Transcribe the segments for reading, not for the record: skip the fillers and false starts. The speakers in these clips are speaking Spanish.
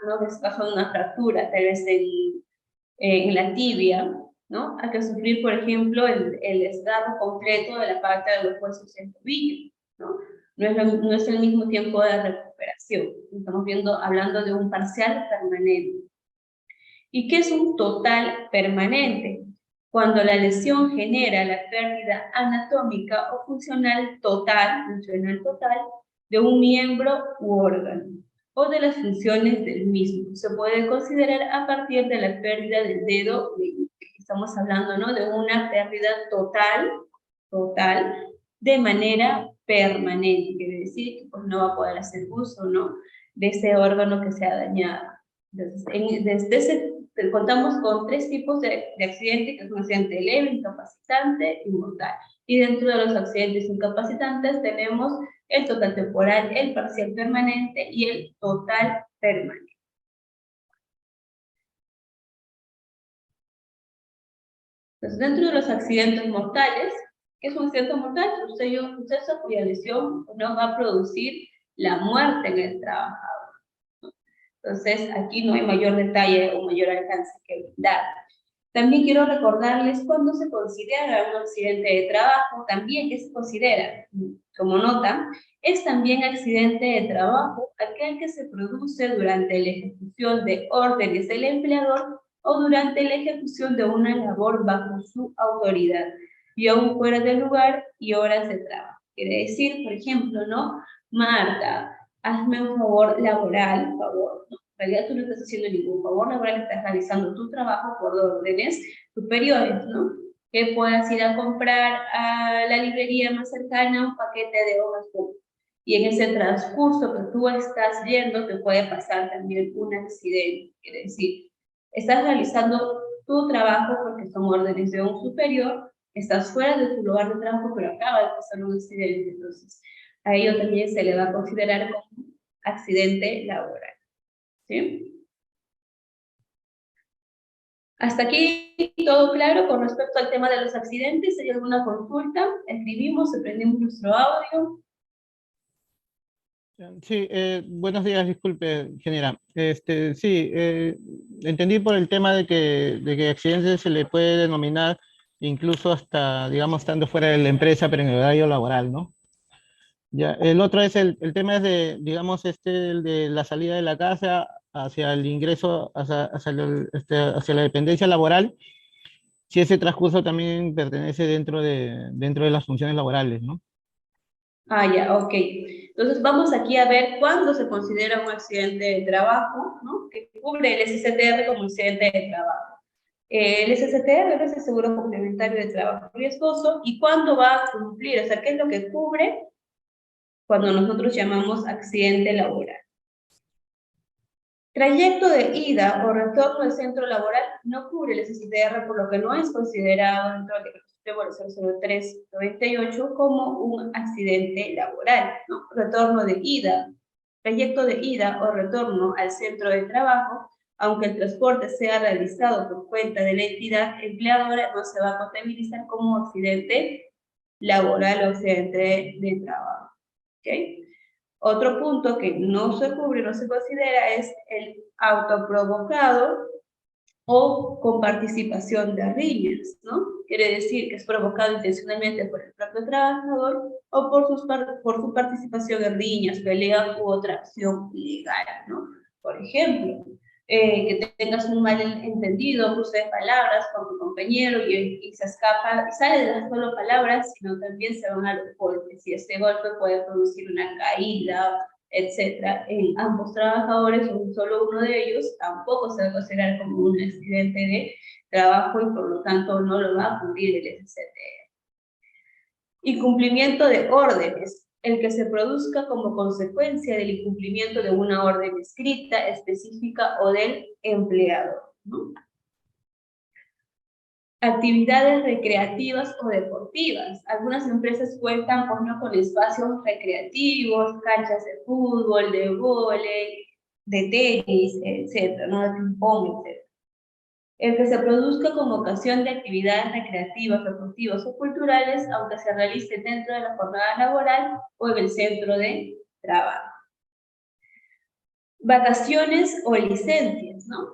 ¿no? Que se pasó una fractura, tal vez en la tibia, ¿no? A que sufrir, por ejemplo, el desgarro completo de la parte de los huesos del tobillo, ¿no? No es el mismo tiempo de recuperación. Estamos hablando de un parcial permanente. ¿Y qué es un total permanente? Cuando la lesión genera la pérdida anatómica o funcional total de un miembro u órgano, o de las funciones del mismo. Se puede considerar a partir de la pérdida del dedo meñique. Estamos hablando, ¿no?, de una pérdida total, de manera permanente. Quiere decir que pues, no va a poder hacer uso, ¿no?, de ese órgano que se ha dañado. Entonces, contamos con 3 tipos de accidente, que es un accidente leve, incapacitante y mortal. Y dentro de los accidentes incapacitantes tenemos el total temporal, el parcial permanente y el total permanente. Entonces, dentro de los accidentes mortales, ¿qué es un accidente mortal? Un suceso cuya lesión no va a producir la muerte en el trabajador. Entonces, aquí no hay mayor detalle o mayor alcance que brindar. También quiero recordarles cuándo se considera un accidente de trabajo, también que se considera, como nota, es también accidente de trabajo aquel que se produce durante la ejecución de órdenes del empleador o durante la ejecución de una labor bajo su autoridad, y aún fuera del lugar y horas de trabajo. Quiere decir, por ejemplo, ¿no? Marta, hazme un favor laboral, por favor, ¿no? En realidad tú no estás haciendo ningún favor laboral, estás realizando tu trabajo por órdenes superiores, ¿no? Que puedas ir a comprar a la librería más cercana un paquete de hojas públicas. Y en ese transcurso que tú estás yendo, te puede pasar también un accidente. Quiere decir, estás realizando tu trabajo porque son órdenes de un superior, estás fuera de tu lugar de trabajo, pero acaba de pasar un accidente. Entonces, a ello también se le va a considerar como accidente laboral. ¿Sí? Hasta aquí todo claro con respecto al tema de los accidentes. ¿Hay alguna consulta? Escribimos, prendimos nuestro audio. Sí, buenos días, disculpe, ingeniera. Sí, entendí por el tema de que accidentes se le puede denominar incluso hasta, digamos, estando fuera de la empresa, pero en el horario laboral, ¿no? Ya, el otro es el tema es de, digamos, el de la salida de la casa hacia el ingreso, hacia la dependencia laboral, si ese transcurso también pertenece dentro de las funciones laborales, ¿no? Ah, ya, ok. Entonces vamos aquí a ver cuándo se considera un accidente de trabajo, ¿no? Que cubre el SSTR como accidente de trabajo. El SSTR es el Seguro Complementario de Trabajo Riesgoso, y cuándo va a cumplir, o sea, ¿qué es lo que cubre cuando nosotros llamamos accidente laboral? Trayecto de ida o retorno al centro laboral no cubre el SSTR, por lo que no es considerado dentro del decreto 0398 como un accidente laboral, ¿no? Retorno de ida, trayecto de ida o retorno al centro de trabajo, aunque el transporte sea realizado por cuenta de la entidad empleadora, no se va a contabilizar como accidente laboral o accidente de trabajo. ¿Okay? Otro punto que no se cubre, no se considera, es el autoprovocado o con participación de riñas, ¿no? Quiere decir que es provocado intencionalmente por el propio trabajador o por su participación en riñas, peleas u otra acción ilegal, ¿no? Por ejemplo, que tengas un malentendido, cruce de palabras con tu compañero y se escapa, y sale de las solo palabras, sino también se van a los golpes, y este golpe puede producir una caída, etcétera. En ambos trabajadores o solo uno de ellos, tampoco se va a considerar como un accidente de trabajo, y por lo tanto no lo va a cubrir el SSTR. Incumplimiento de órdenes. El que se produzca como consecuencia del incumplimiento de una orden escrita, específica o del empleador, ¿no? Actividades recreativas o deportivas. Algunas empresas cuentan con espacios recreativos, canchas de fútbol, de vóley, de tenis, etcétera, ¿no? De ping-pong, etcétera. El que se produzca con ocasión de actividades recreativas, deportivas o culturales, aunque se realice dentro de la jornada laboral o en el centro de trabajo. Vacaciones o licencias, ¿no?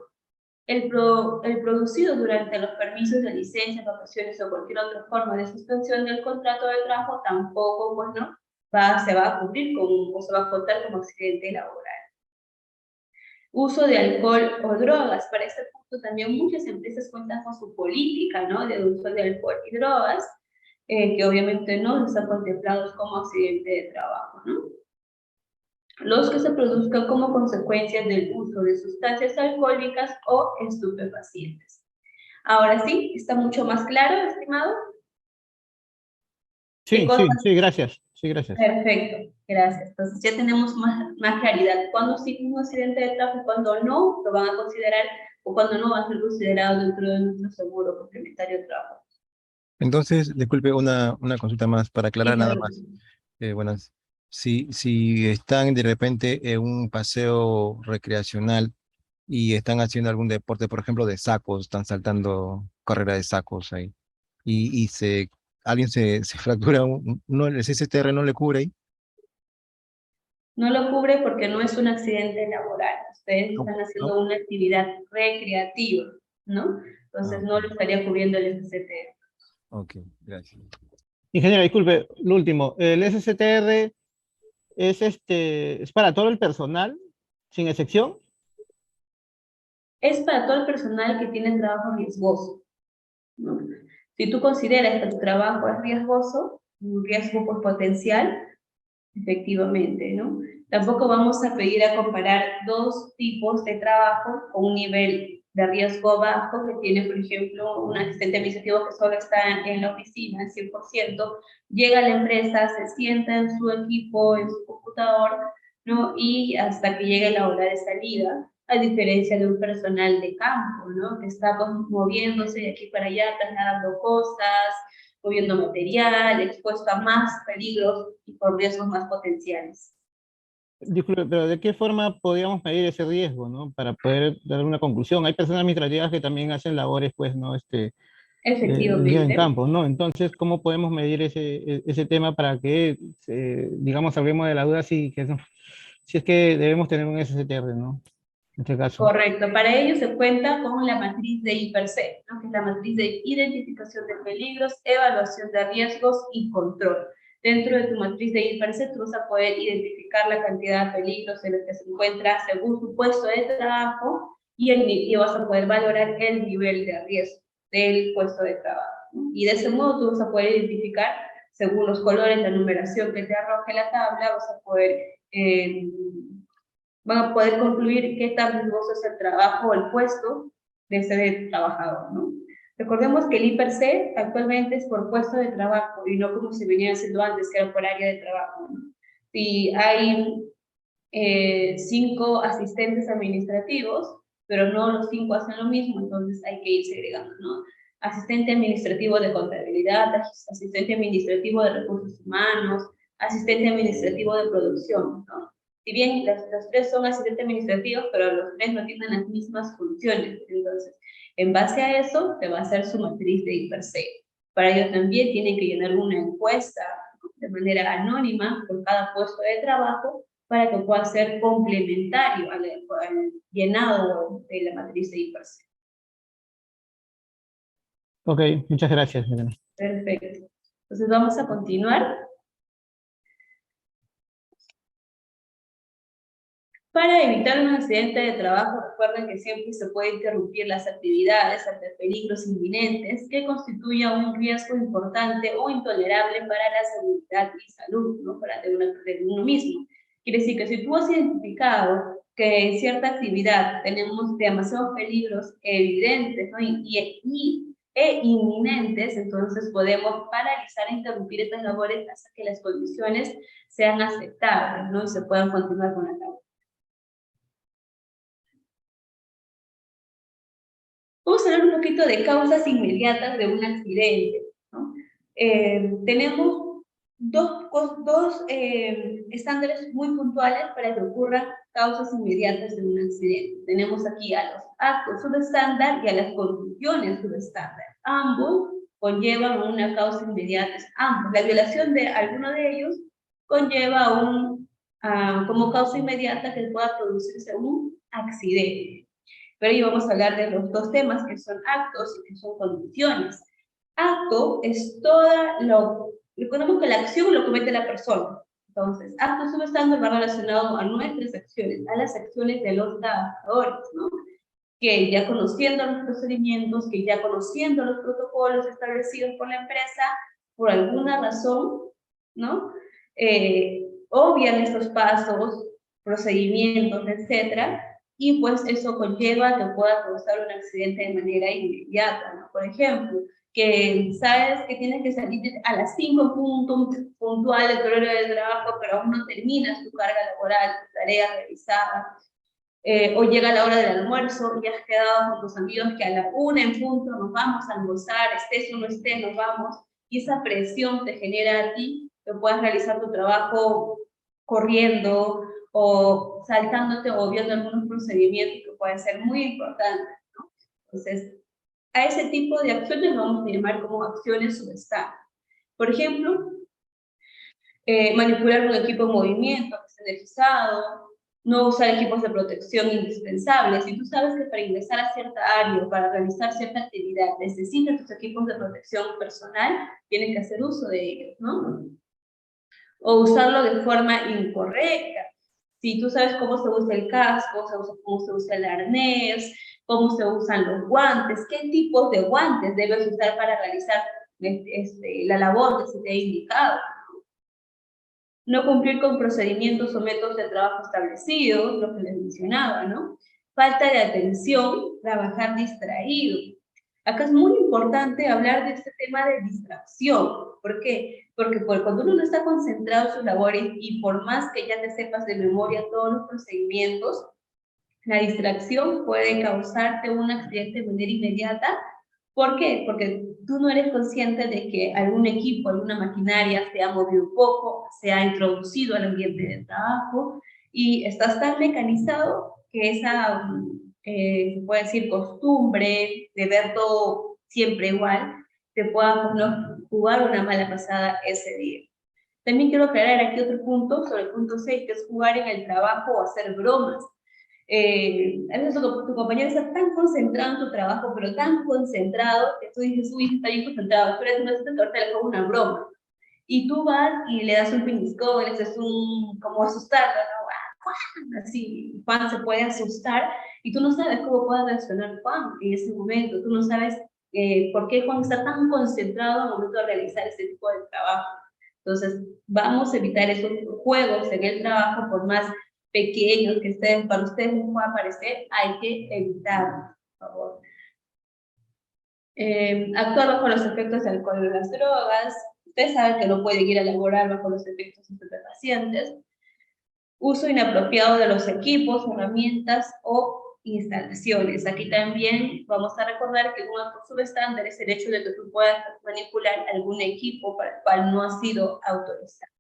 El producido durante los permisos de licencia, vacaciones o cualquier otra forma de suspensión del contrato de trabajo tampoco, pues, ¿no? Se va a cubrir o se va a contar como accidente laboral. Uso de alcohol o drogas. Para este punto también muchas empresas cuentan con su política, ¿no? De uso de alcohol y drogas, que obviamente no están contemplados como accidente de trabajo, ¿no? Los que se produzcan como consecuencia del uso de sustancias alcohólicas o estupefacientes. Ahora sí, ¿está mucho más claro, estimado? Sí, sí, sí, gracias. Sí, gracias. Perfecto, gracias. Entonces ya tenemos más claridad. Cuándo sí un accidente de tráfico, cuándo no, lo van a considerar, o cuándo no va a ser considerado dentro de nuestro seguro complementario de trabajo. Entonces, disculpe, una consulta más para Sí, aclarar nada claro. más. Buenas. Si están de repente en un paseo recreacional y están haciendo algún deporte, por ejemplo, de sacos, están saltando carrera de sacos ahí, y alguien se fractura, no, el SSTR no le cubre ahí. No lo cubre porque no es un accidente laboral. Ustedes No, están no. haciendo una actividad recreativa, ¿no? Ah, Entonces ok, no lo estaría cubriendo el SCT. ok, gracias. Ingeniero, disculpe, lo último. ¿El SCTR es para todo el personal, sin excepción? Es para todo el personal que tiene trabajo riesgoso, ¿no? Si tú consideras que tu trabajo es riesgoso, un riesgo pues, potencial, efectivamente, ¿no? Tampoco vamos a pedir a comparar dos tipos de trabajo con un nivel de riesgo bajo que tiene, por ejemplo, un asistente administrativo que solo está en la oficina al 100%, llega a la empresa, se sienta en su equipo, en su computador, ¿no? Y hasta que llegue la hora de salida, a diferencia de un personal de campo, ¿no? Que está pues, moviéndose de aquí para allá, trasladando cosas, moviendo material, expuesto a más peligros y por riesgos más potenciales. Disculpe, pero ¿de qué forma podríamos medir ese riesgo, ¿no? Para poder dar una conclusión. Hay personas administrativas que también hacen labores, pues, ¿no? En Efectivamente. campo, ¿no? Entonces, ¿cómo podemos medir ese tema para que, digamos, salgamos de la duda si es que debemos tener un SCTR, ¿no? En este caso. Correcto. Para ello se cuenta con la matriz de IPERCE, ¿no? Que es la matriz de identificación de peligros, evaluación de riesgos y control. Dentro de tu matriz de IPERCE tú vas a poder identificar la cantidad de peligros en los que se encuentra según tu puesto de trabajo y vas a poder valorar el nivel de riesgo del puesto de trabajo, ¿no? Y de ese modo tú vas a poder identificar, según los colores, la numeración que te arroje la tabla, vas a poder van a poder concluir qué tan riesgoso es el trabajo o el puesto de ese trabajador, ¿no? Recordemos que el IPERC actualmente es por puesto de trabajo y no como se venía haciendo antes, que era por área de trabajo, ¿no? Si hay 5 asistentes administrativos, pero no los 5 hacen lo mismo, entonces hay que ir segregando, ¿no? Asistente administrativo de contabilidad, asistente administrativo de recursos humanos, asistente administrativo de producción, ¿no? Si bien los tres son asistentes administrativos, pero los tres no tienen las mismas funciones, entonces, en base a eso, te va a hacer su matriz de IPERC. Para ello también tienen que llenar una encuesta de manera anónima por cada puesto de trabajo para que pueda ser complementario al llenado de la matriz de IPERC. Ok, muchas gracias, Elena. Perfecto. Entonces vamos a continuar. Para evitar un accidente de trabajo, recuerden que siempre se puede interrumpir las actividades ante peligros inminentes que constituyan un riesgo importante o intolerable para la seguridad y salud, ¿no? De uno mismo. Quiere decir que si tú has identificado que en cierta actividad tenemos demasiados peligros evidentes, ¿no? e inminentes, entonces podemos paralizar e interrumpir estas labores hasta que las condiciones sean aceptables, ¿no? Y se puedan continuar con la labor. Vamos a hablar un poquito de causas inmediatas de un accidente, ¿no? Tenemos dos estándares muy puntuales para que ocurran causas inmediatas de un accidente. Tenemos aquí a los actos subestándar y a las condiciones subestándar. Ambos conllevan una causa inmediata, ambos. La violación de alguno de ellos conlleva un como causa inmediata que pueda producirse un accidente. Pero hoy vamos a hablar de los dos temas que son actos y que son condiciones. Acto es toda recordemos que la acción lo comete la persona. Entonces, acto subestándar va relacionado a nuestras acciones, a las acciones de los trabajadores, ¿no? Que ya conociendo los procedimientos, que ya conociendo los protocolos establecidos por la empresa, por alguna razón, ¿no? Obvian estos pasos, procedimientos, etcétera, y pues eso conlleva que pueda causar un accidente de manera inmediata, ¿no? Por ejemplo, que sabes que tienes que salir a las 5 puntual del horario del trabajo, pero aún no terminas tu carga laboral, tu tarea realizada, o llega la hora del almuerzo y has quedado con tus amigos que a la 1 en punto nos vamos a almorzar, estés o no estés, nos vamos, y esa presión te genera a ti que puedas realizar tu trabajo corriendo o saltándote o viendo algunos procedimientos que pueden ser muy importantes, ¿no? Entonces, a ese tipo de acciones lo vamos a llamar como acciones subestables. Por ejemplo, manipular un equipo en movimiento que esté energizado, no usar equipos de protección indispensables. Si tú sabes que para ingresar a cierta área o para realizar cierta actividad necesitas tus equipos de protección personal, tienes que hacer uso de ellos, ¿no? O usarlo de forma incorrecta. Si tú sabes cómo se usa el casco, cómo se usa el arnés, cómo se usan los guantes, qué tipos de guantes debes usar para realizar la labor que se te ha indicado. No cumplir con procedimientos o métodos de trabajo establecidos, lo que les mencionaba, ¿no? Falta de atención, trabajar distraído. Acá es muy importante hablar de este tema de distracción. ¿Por qué? Porque cuando uno no está concentrado en sus labores y por más que ya te sepas de memoria todos los procedimientos, la distracción puede causarte un accidente de manera inmediata. ¿Por qué? Porque tú no eres consciente de que algún equipo, alguna maquinaria se ha movido un poco, se ha introducido al ambiente de trabajo y estás tan mecanizado que esa, se puede decir, costumbre de ver todo siempre igual, te pueda jugar una mala pasada ese día. También quiero aclarar aquí otro punto, sobre el punto 6, que es jugar en el trabajo o hacer bromas. A veces tu compañero está tan concentrado en tu trabajo, pero tan concentrado, que tú dices, uy, está bien concentrado, espérate, no sé que ahorita le hago una broma. Y tú vas y le das un pellizcón, le haces como asustarlo, ¿no? Así, Juan se puede asustar y tú no sabes cómo puede reaccionar Juan en ese momento, tú no sabes por qué Juan está tan concentrado al momento de realizar ese tipo de trabajo. Entonces, vamos a evitar esos juegos en el trabajo, por más pequeños que estén, para ustedes les pueda parecer, hay que evitarlo, por favor. Actuar bajo los efectos de alcohol o las drogas. Ustedes saben que no pueden ir a laborar bajo los efectos estupefacientes. Uso inapropiado de los equipos, herramientas o instalaciones. Aquí también vamos a recordar que un acto subestándar es el hecho de que tú puedas manipular algún equipo para el cual no ha sido autorizado.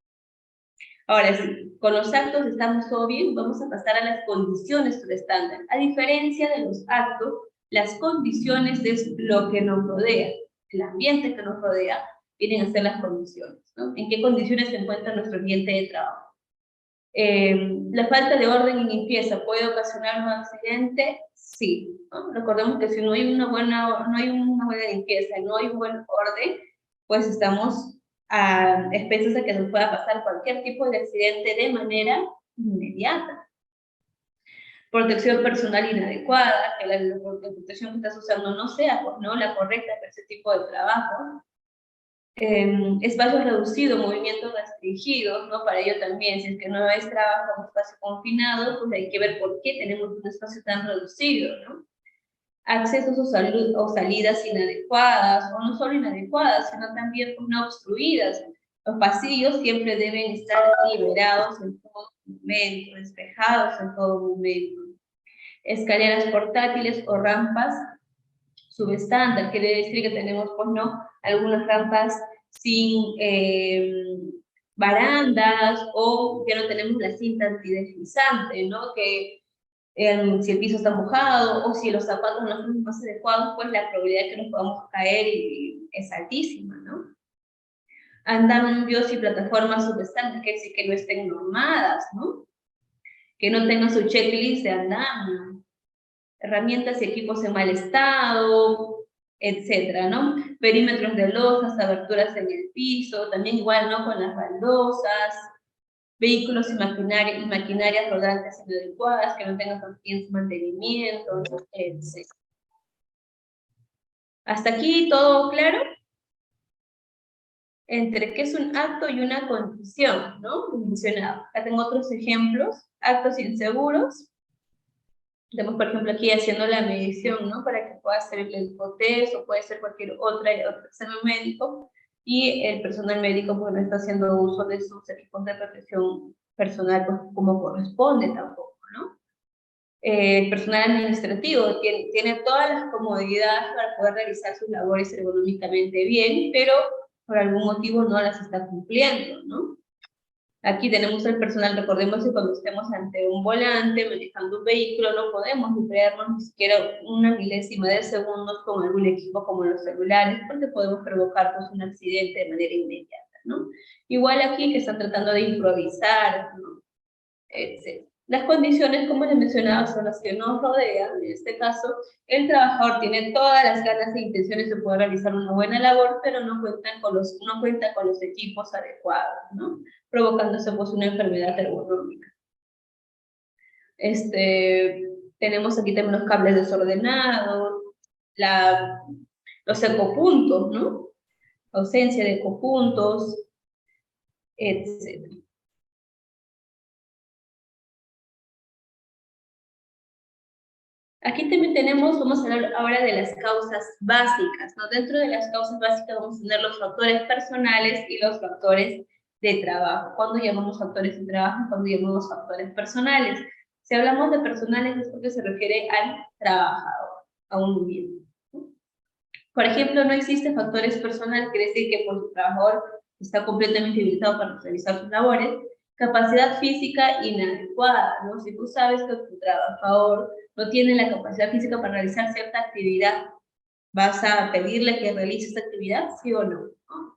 Ahora sí, con los actos estamos todo bien, vamos a pasar a las condiciones subestándar. A diferencia de los actos, las condiciones es lo que nos rodea, el ambiente que nos rodea, vienen a ser las condiciones, ¿no? ¿En qué condiciones se encuentra nuestro ambiente de trabajo? La falta de orden y limpieza puede ocasionar un accidente, sí, ¿no? Recordemos que si no hay una buena limpieza, no hay un buen orden, pues estamos a expensas de que nos pueda pasar cualquier tipo de accidente de manera inmediata. Protección personal inadecuada, que la protección que estás usando no sea, pues, ¿no?, la correcta para ese tipo de trabajo. Espacio reducido, movimientos restringidos, ¿no? Para ello también, si es que no es trabajo en espacio confinado, pues hay que ver por qué tenemos un espacio tan reducido, ¿no? Accesos o salidas inadecuadas, o no solo inadecuadas, sino también no obstruidas. Los pasillos siempre deben estar liberados en todo momento, despejados en todo momento. Escaleras portátiles o rampas subestándar, quiere decir que tenemos, pues, no, algunas rampas sin barandas, o ya no tenemos la cinta antideslizante, ¿no? Que si el piso está mojado, o si los zapatos no son más adecuados, pues la probabilidad de que nos podamos caer es altísima, ¿no? Andamios y plataformas substantes, que sí que no estén normadas, ¿no? Que no tengan su checklist de andamio, herramientas y equipos en mal estado, etcétera, ¿no? Perímetros de losas, aberturas en el piso, también igual, ¿no? Con las baldosas, vehículos y maquinarias rodantes inadecuadas, que no tengan suficiente mantenimiento, etc. ¿Hasta aquí todo claro? Entre qué es un acto y una condición, ¿no? Mencionado. Acá tengo otros ejemplos. Actos inseguros. Estamos, por ejemplo, aquí haciendo la medición, ¿no? Para que pueda ser el hipotest o puede ser cualquier otro examen médico. Y el personal médico, pues, no está haciendo uso de sus equipos de protección personal, pues, como corresponde tampoco, ¿no? El personal administrativo tiene todas las comodidades para poder realizar sus labores ergonómicamente bien, pero por algún motivo no las está cumpliendo, ¿no? Aquí tenemos el personal, recordemos que cuando estemos ante un volante, manejando un vehículo, no podemos distraernos ni siquiera una milésima de segundos con algún equipo como los celulares, porque podemos provocar, pues, un accidente de manera inmediata, ¿no? Igual aquí que están tratando de improvisar, ¿no? Etc. Las condiciones, como les mencionaba, son las que nos rodean. En este caso, el trabajador tiene todas las ganas e intenciones de poder realizar una buena labor, pero no cuenta con los equipos adecuados, ¿no? Provocándose, pues, una enfermedad ergonómica. Tenemos aquí también los cables desordenados, los ecopuntos, ¿no? Ausencia de ecopuntos, etc. Aquí también vamos a hablar ahora de las causas básicas, ¿no? Dentro de las causas básicas vamos a tener los factores personales y los factores de trabajo. ¿Cuándo llamamos factores de trabajo? ¿Cuándo llamamos factores personales? Si hablamos de personales es porque se refiere al trabajador, a un miembro. Por ejemplo, no existe factores personales, quiere decir que por su trabajador está completamente habilitado para realizar sus labores. Capacidad física inadecuada, ¿no? Si tú sabes que tu trabajador no tiene la capacidad física para realizar cierta actividad, ¿vas a pedirle que realice esa actividad? ¿Sí o no? ¿No?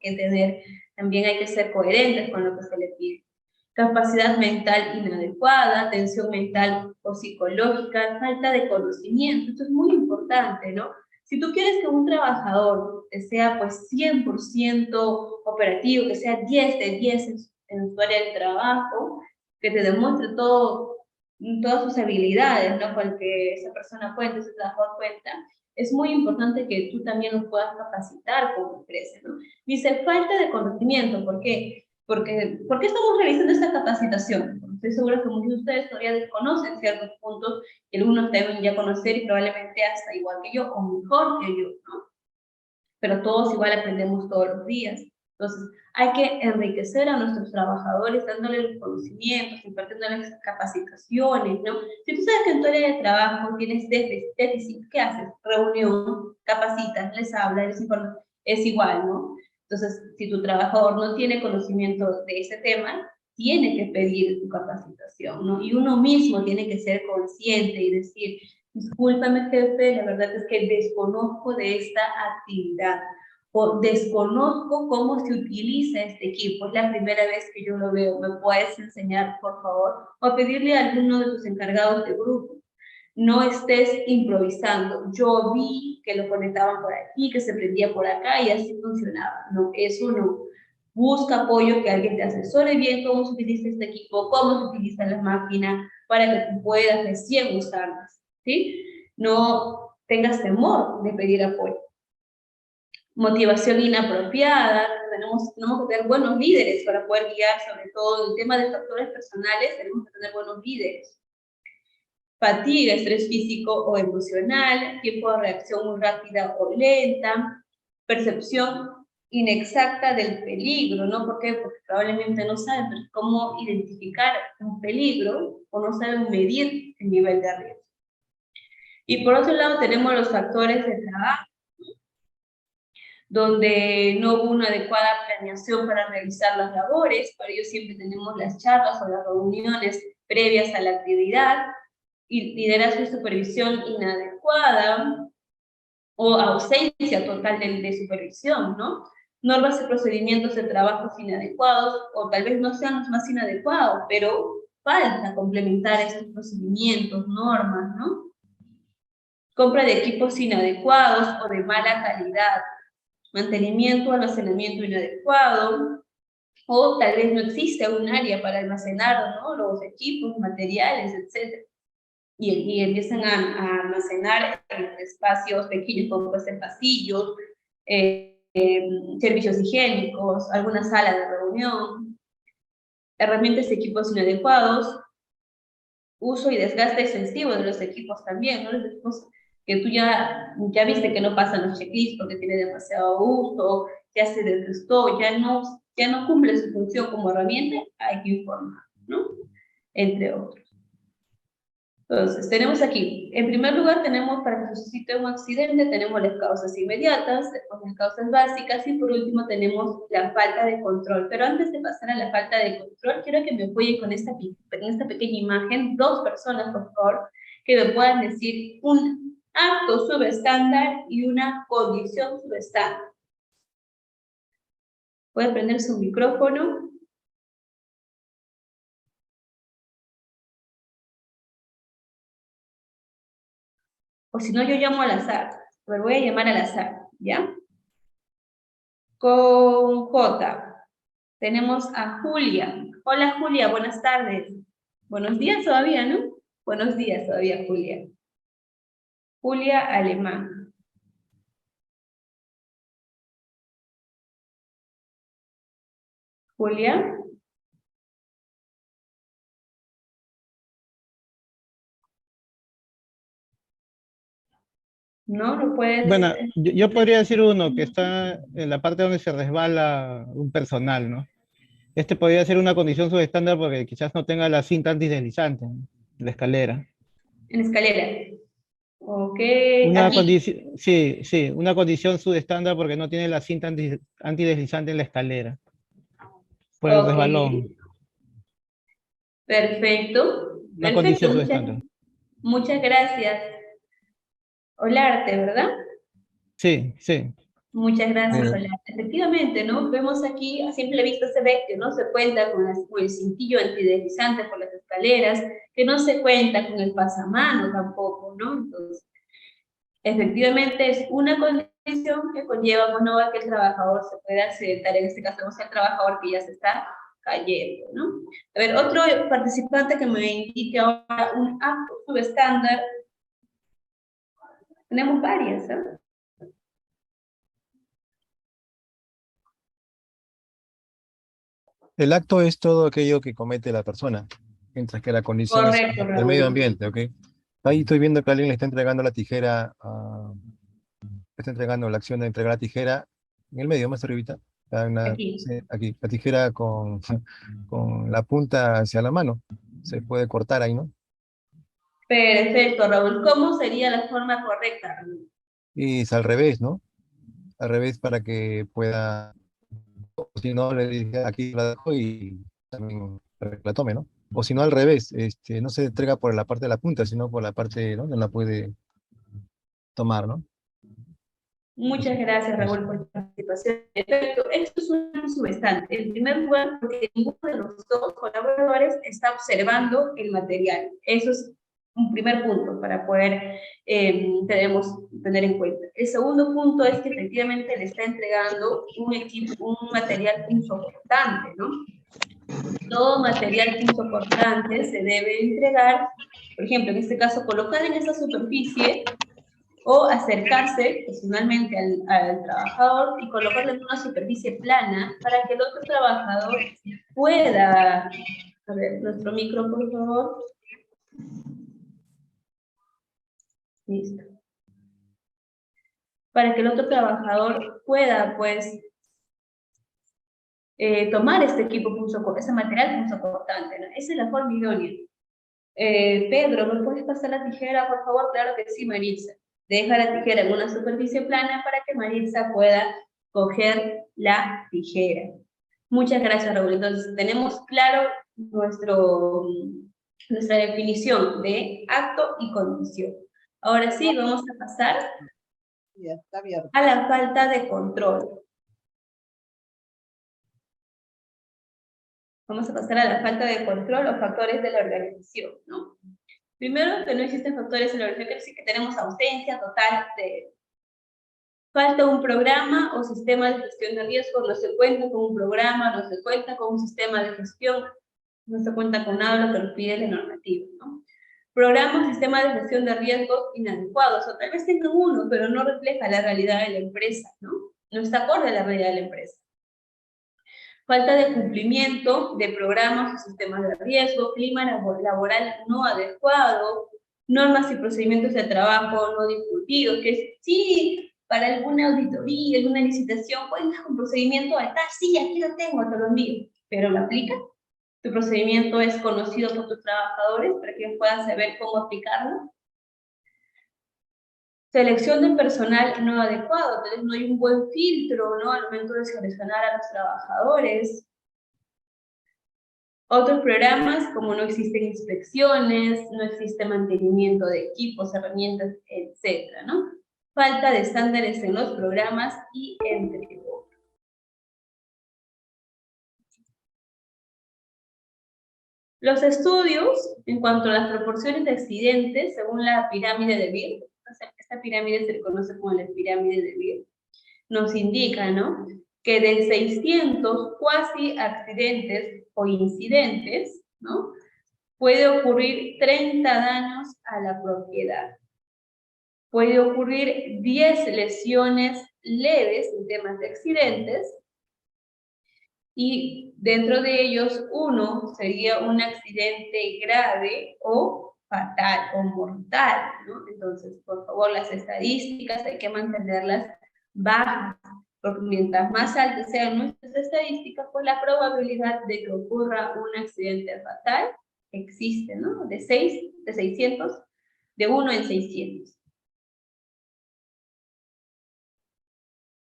También hay que ser coherentes con lo que se le pide. Capacidad mental inadecuada, tensión mental o psicológica, falta de conocimiento. Esto es muy importante, ¿no? Si tú quieres que un trabajador sea, pues, 100% operativo, que sea 10 de 10 en su área de trabajo, que te demuestre todas sus habilidades, ¿no? Con que esa persona cuenta, ese trabajador cuenta, es muy importante que tú también lo puedas capacitar como empresa, ¿no? Dice, falta de conocimiento, ¿por qué? ¿Por qué estamos realizando esta capacitación? Porque estoy segura que muchos de ustedes todavía desconocen ciertos puntos que algunos deben ya conocer y probablemente hasta igual que yo o mejor que yo, ¿no? Pero todos igual aprendemos todos los días. Entonces, hay que enriquecer a nuestros trabajadores dándoles los conocimientos, impartiéndoles capacitaciones, ¿no? Si tú sabes que en tu área de trabajo tienes déficit, ¿qué haces? Reunión, capacitas, les hablas, les informas, es igual, ¿no? Entonces, si tu trabajador no tiene conocimiento de ese tema, tiene que pedir tu capacitación, ¿no? Y uno mismo tiene que ser consciente y decir, discúlpame, jefe, la verdad es que desconozco de esta actividad o desconozco cómo se utiliza este equipo, es la primera vez que yo lo veo, ¿me puedes enseñar, por favor? O pedirle a alguno de tus encargados de grupo. No estés improvisando. Yo vi que lo conectaban por aquí, que se prendía por acá y así funcionaba. No, eso no. Busca apoyo, que alguien te asesore bien cómo se utiliza este equipo, cómo se utilizan las máquinas, para que tú puedas recién usarlas, ¿sí? No tengas temor de pedir apoyo. Motivación inapropiada, tenemos que tener buenos líderes para poder guiar, sobre todo el tema de factores personales, tenemos que tener buenos líderes. Fatiga, estrés físico o emocional, tiempo de reacción muy rápida o lenta, percepción inexacta del peligro, ¿no? ¿Por qué? Porque probablemente no saben cómo identificar un peligro o no saben medir el nivel de riesgo. Y por otro lado tenemos los factores de trabajo, donde no hubo una adecuada planeación para realizar las labores, para ello siempre tenemos las charlas o las reuniones previas a la actividad, y liderazgo y supervisión inadecuada o ausencia total de supervisión, ¿no? normas y procedimientos de trabajos inadecuados, o tal vez no sean los más inadecuados, pero falta complementar estos procedimientos, normas, ¿no? Compra de equipos inadecuados o de mala calidad, mantenimiento o almacenamiento inadecuado, o tal vez no existe un área para almacenar, ¿no?, los equipos, materiales, etc. Y empiezan a almacenar en espacios pequeños, como puede ser pasillos, servicios higiénicos, alguna sala de reunión, herramientas y equipos inadecuados, uso y desgaste excesivo de los equipos también, ¿no? Los equipos que tú ya viste que no pasan los checklists porque tiene demasiado uso, ya se desgastó, ya no cumple su función como herramienta, hay que informar, ¿no? Entre otros. Entonces, tenemos aquí, en primer lugar, tenemos para que suscite un accidente, tenemos las causas inmediatas, después las causas básicas, y por último tenemos la falta de control. Pero antes de pasar a la falta de control, quiero que me apoyen con esta pequeña imagen, 2 personas, por favor, que me puedan decir un acto subestándar y una condición subestándar. Puede prender su micrófono. O si no, yo llamo al azar. Pero voy a llamar al azar, ¿ya? Con J. Tenemos a Julia. Hola, Julia, buenas tardes. Buenos días todavía, ¿no? Buenos días todavía, Julia. Julia Alemán. Julia. No puedes. Bueno, yo podría decir uno que está en la parte donde se resbala un personal, ¿no? Este podría ser una condición subestándar porque quizás no tenga la cinta antideslizante, ¿no?, la escalera. En escalera. Ok, Una aquí. condición, sí, una condición subestándar porque no tiene la cinta antideslizante en la escalera, por el Ok. resbalón. Perfecto. Una Perfecto. condición subestándar. Muchas gracias. Olarte, ¿verdad? Sí, sí. Muchas gracias, Eh, Olarte. Efectivamente, ¿no? Vemos aquí, a simple vista se ve que no se cuenta con el cintillo antideslizante por las escaleras, que no se cuenta con el pasamano tampoco, ¿no? Entonces, efectivamente es una condición que conlleva, bueno, a que el trabajador se pueda accidentar, en este caso vamos al trabajador que ya se está cayendo, ¿no? A ver, otro participante que me indique ahora un acto subestándar. Tenemos varias, ¿eh? El acto es todo aquello que comete la persona, mientras que la condición es Correcto, el medio Raúl. ambiente, ¿ok? Ahí estoy viendo que alguien le está entregando la tijera, está entregando la acción de entregar la tijera en el medio, más arribita. Aquí. Sí, aquí, la tijera con la punta hacia la mano. Se puede cortar ahí, ¿no? Perfecto, Raúl. ¿Cómo sería la forma correcta, Raúl? Y es al revés, ¿no? Al revés para que pueda, o si no, le dije aquí la dejo y también para que la tome, ¿no? O si no, al revés, no se entrega por la parte de la punta, sino por la parte donde la puede tomar, ¿no? Muchas gracias, Eso. Raúl, por tu participación. Perfecto. Esto es un subestante. En primer lugar, porque ninguno de los 2 colaboradores está observando el material. Eso es un primer punto para poder tener en cuenta. El segundo punto es que efectivamente le está entregando un material insoportante, ¿no? Todo material insoportante se debe entregar, por ejemplo, en este caso, colocar en esa superficie o acercarse personalmente al trabajador y colocarlo en una superficie plana para que el otro trabajador pueda, a ver, nuestro micro, por favor. Listo. Para que el otro trabajador pueda, pues, tomar este equipo ese material punzocortante, ¿no? Esa es la forma idónea. Pedro, ¿me puedes pasar la tijera, por favor? Claro que sí, Maritza. Deja la tijera en una superficie plana para que Maritza pueda coger la tijera. Muchas gracias, Raúl. Entonces, tenemos claro nuestra definición de acto y condición. Ahora sí, vamos a pasar Ya está abierto. a la falta de control. Vamos a pasar a la falta de control o factores de la organización, ¿no? Primero, que no existen factores en la organización, quiere decir que tenemos ausencia total de... Falta un programa o sistema de gestión de riesgo, no se cuenta con un programa, no se cuenta con un sistema de gestión, no se cuenta con nada de lo que nos pide la normativa, ¿no? Programa o sistema de gestión de riesgos inadecuados, o tal vez tengan uno, pero no refleja la realidad de la empresa, ¿no? No está acorde a la realidad de la empresa. Falta de cumplimiento de programas o sistemas de riesgo, clima laboral no adecuado, normas y procedimientos de trabajo no discutidos, que sí, para alguna auditoría, alguna licitación, cuentas con procedimiento tal, sí, aquí lo tengo, te lo envío, pero ¿lo aplica? ¿Tu procedimiento es conocido por tus trabajadores para que ellos puedan saber cómo aplicarlo? Selección del personal no adecuado, entonces no hay un buen filtro, ¿no? Al momento de seleccionar a los trabajadores. Otros programas, como no existen inspecciones, no existe mantenimiento de equipos, herramientas, etcétera, ¿no? Falta de estándares en los programas y entre otros. Los estudios, en cuanto a las proporciones de accidentes, según la pirámide de Beer, esta pirámide se le conoce como la pirámide de Beer, nos indica, ¿no?, que de 600 cuasi accidentes o incidentes, ¿no?, puede ocurrir 30 daños a la propiedad. Puede ocurrir 10 lesiones leves en temas de accidentes, y dentro de ellos uno sería un accidente grave o fatal o mortal, ¿no? Entonces, por favor, las estadísticas hay que mantenerlas bajas, porque mientras más altas sean nuestras estadísticas, pues la probabilidad de que ocurra un accidente fatal existe, ¿no? De 600, de 1 en 600.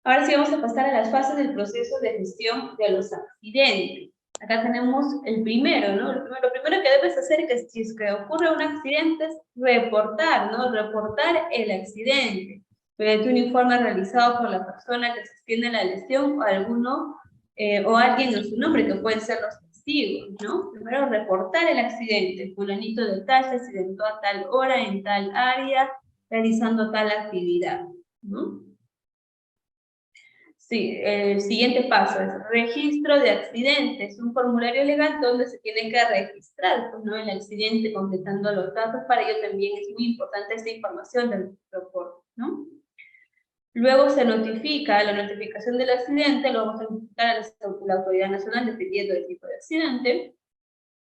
Ahora sí vamos a pasar a las fases del proceso de gestión de los accidentes. Acá tenemos el primero, ¿no? Lo primero que debes hacer es que si es que ocurre un accidente es reportar, ¿no? Reportar el accidente. Mediante un informe realizado por la persona que sostiene la lesión o alguno o alguien en su nombre, que pueden ser los testigos, ¿no? Primero reportar el accidente. Fulanito de tal se accidentó a tal hora en tal área realizando tal actividad, ¿no? Sí, el siguiente paso es registro de accidentes, un formulario legal donde se tiene que registrar, pues, ¿no?, el accidente completando los datos. Para ello también es muy importante esta información del reporte, ¿no? Luego se notifica, la notificación del accidente, lo vamos a notificar a la Autoridad Nacional dependiendo del tipo de accidente.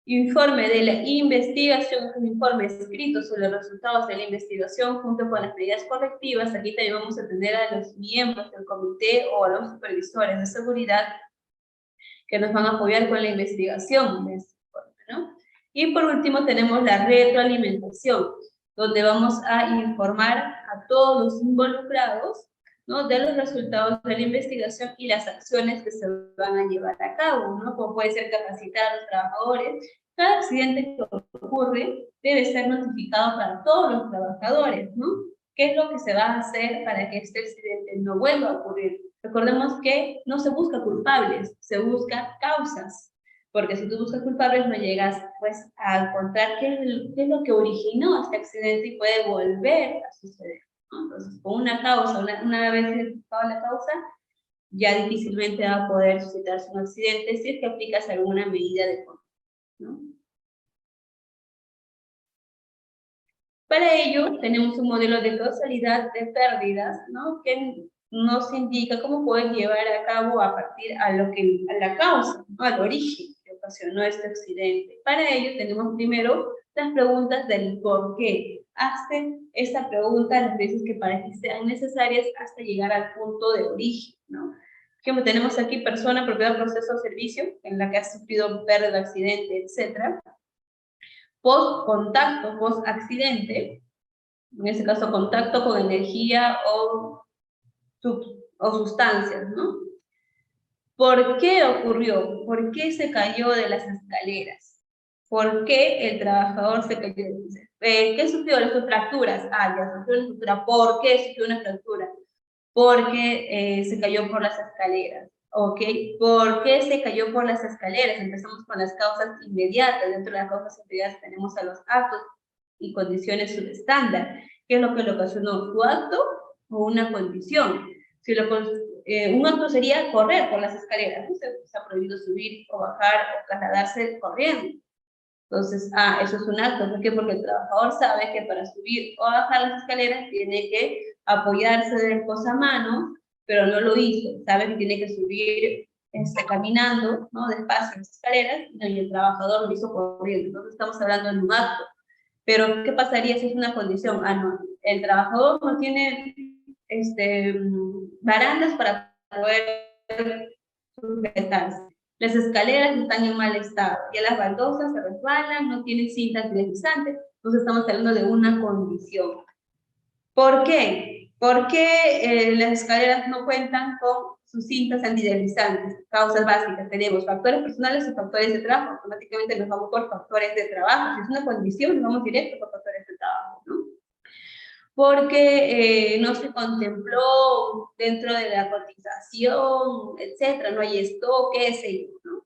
Informe de la investigación, un informe escrito sobre los resultados de la investigación junto con las medidas correctivas. Aquí también vamos a tener a los miembros del comité o a los supervisores de seguridad que nos van a apoyar con la investigación de este informe, ¿no? Y por último tenemos la retroalimentación, donde vamos a informar a todos los involucrados, ¿no?, de los resultados de la investigación y las acciones que se van a llevar a cabo, ¿no? Como puede ser capacitar a los trabajadores. Cada accidente que ocurre debe ser notificado para todos los trabajadores, ¿no? ¿Qué es lo que se va a hacer para que este accidente no vuelva a ocurrir? Recordemos que no se busca culpables, se busca causas, porque si tú buscas culpables no llegas, pues, a encontrar qué es lo que originó este accidente y puede volver a suceder, ¿no? Entonces, con una causa, una vez identificada la causa, ya difícilmente va a poder suscitarse un accidente si es que aplicas alguna medida de control, ¿no? Para ello, tenemos un modelo de causalidad de pérdidas, ¿no?, que nos indica cómo poder llevar a cabo a partir a la causa, ¿no?, al origen que ocasionó este accidente. Para ello, tenemos primero las preguntas del por qué. Hazte esta pregunta las veces que para que sean necesarias hasta llegar al punto de origen, ¿no? Como tenemos aquí persona, propiedad, proceso, servicio, en la que ha sufrido pérdida, accidente, etc. Post-contacto, post-accidente, en este caso contacto con energía o sustancias, ¿no? ¿Por qué ocurrió? ¿Por qué se cayó de las escaleras? ¿Por qué el trabajador se cayó? ¿Qué sufrió? Las fracturas. Ah, ya sufrió una fractura. ¿Por qué sufrió una fractura? Porque se cayó por las escaleras. ¿Ok? ¿Por qué se cayó por las escaleras? Empezamos con las causas inmediatas. Dentro de las causas inmediatas tenemos a los actos y condiciones subestándar. ¿Qué es lo que le ocasionó? ¿Su acto o una condición? Si un acto sería correr por las escaleras, ¿no? Se ha prohibido subir o bajar o trasladarse corriendo. Entonces, eso es un acto. ¿Por qué? Porque el trabajador sabe que para subir o bajar las escaleras tiene que apoyarse del posamanos, pero no lo hizo. Sabe que tiene que subir caminando, ¿no? Despacio en las escaleras, y el trabajador lo hizo corriendo. Entonces, estamos hablando de un acto. Pero, ¿qué pasaría si es una condición? No, el trabajador no tiene barandas para poder sujetarse. Las escaleras están en mal estado, ya las baldosas se resbalan, no tienen cintas deslizantes, entonces estamos hablando de una condición. ¿Por qué? Porque las escaleras no cuentan con sus cintas antideslizantes. Causas básicas tenemos factores personales y factores de trabajo. Automáticamente nos vamos por factores de trabajo. Si es una condición, nos vamos directo por factores de trabajo, ¿no? Porque no se contempló dentro de la cotización, etcétera, no hay stock, qué sé yo, ¿no?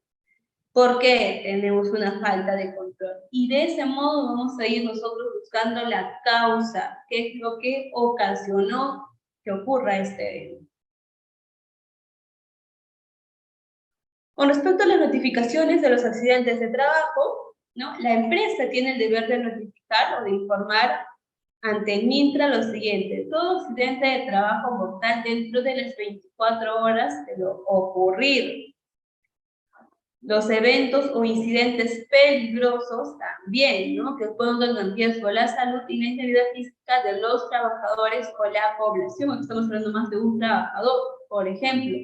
Porque tenemos una falta de control. Y de ese modo vamos a ir nosotros buscando la causa, qué es lo que ocasionó que ocurra este evento. Con respecto a las notificaciones de los accidentes de trabajo, ¿no? La empresa tiene el deber de notificar o de informar ante el MINTRA lo siguiente: todo accidente de trabajo mortal dentro de las 24 horas de lo ocurrido. Los eventos o incidentes peligrosos también, ¿no? Que pongan en riesgo la salud y la integridad física de los trabajadores o la población. Estamos hablando más de un trabajador. Por ejemplo,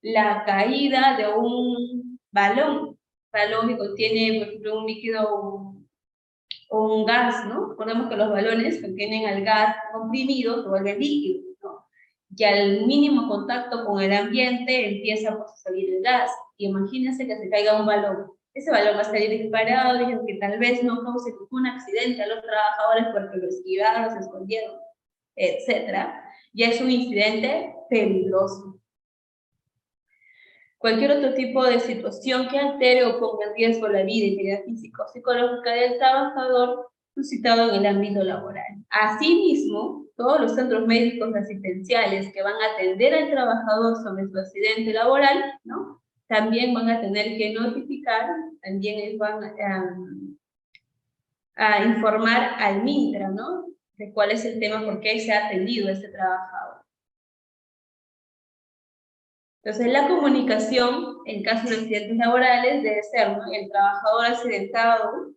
la caída de un balón que contiene, por ejemplo, un líquido o un gas, ¿no? Recordemos que los balones contienen al gas comprimido, se vuelve líquido, ¿no? Y al mínimo contacto con el ambiente empieza pues, a salir el gas. Y imagínense que se caiga un balón. Ese balón va a salir disparado, y que tal vez no cause ningún accidente a los trabajadores porque lo esquivaron, se escondieron, etcétera. Ya es un incidente peligroso. Cualquier otro tipo de situación que altere o ponga en riesgo la vida, integridad física o psicológica del trabajador suscitado en el ámbito laboral. Asimismo, todos los centros médicos asistenciales que van a atender al trabajador sobre su accidente laboral, ¿no? También van a tener que notificar, también van a informar al MINTRA, ¿no? De cuál es el tema, por qué se ha atendido a este trabajador. Entonces, la comunicación, en caso de accidentes laborales, debe ser, ¿no? El trabajador accidentado,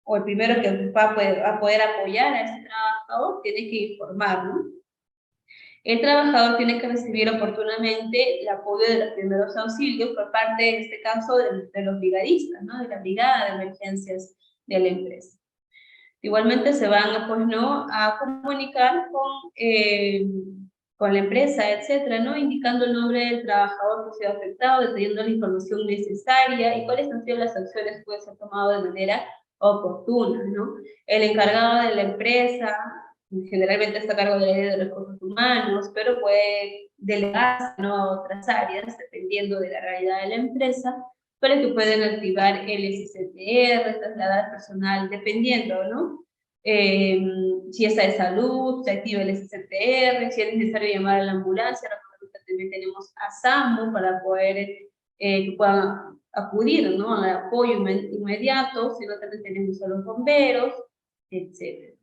o el primero que va a poder apoyar a ese trabajador, tiene que informar, ¿no? El trabajador tiene que recibir oportunamente el apoyo de los primeros auxilios por parte, en este caso, de los brigadistas, ¿no? De la brigada de emergencias de la empresa. Igualmente se van, pues, ¿no? A comunicar con la empresa, etcétera, ¿no? Indicando el nombre del trabajador que se ha afectado, detallando la información necesaria y cuáles han sido las acciones que pueden ser tomadas de manera oportuna, ¿no? El encargado de la empresa, generalmente está a cargo del área de recursos humanos, pero puede delegarse, ¿no? A otras áreas, dependiendo de la realidad de la empresa, para que puedan activar el SCTR, trasladar personal, dependiendo, ¿no? Si está de salud, se activa el SCTR, si es necesario llamar a la ambulancia. También tenemos a SAMU para poder que puedan acudir, ¿no? Al apoyo inmediato, sino también tenemos a los bomberos, etc.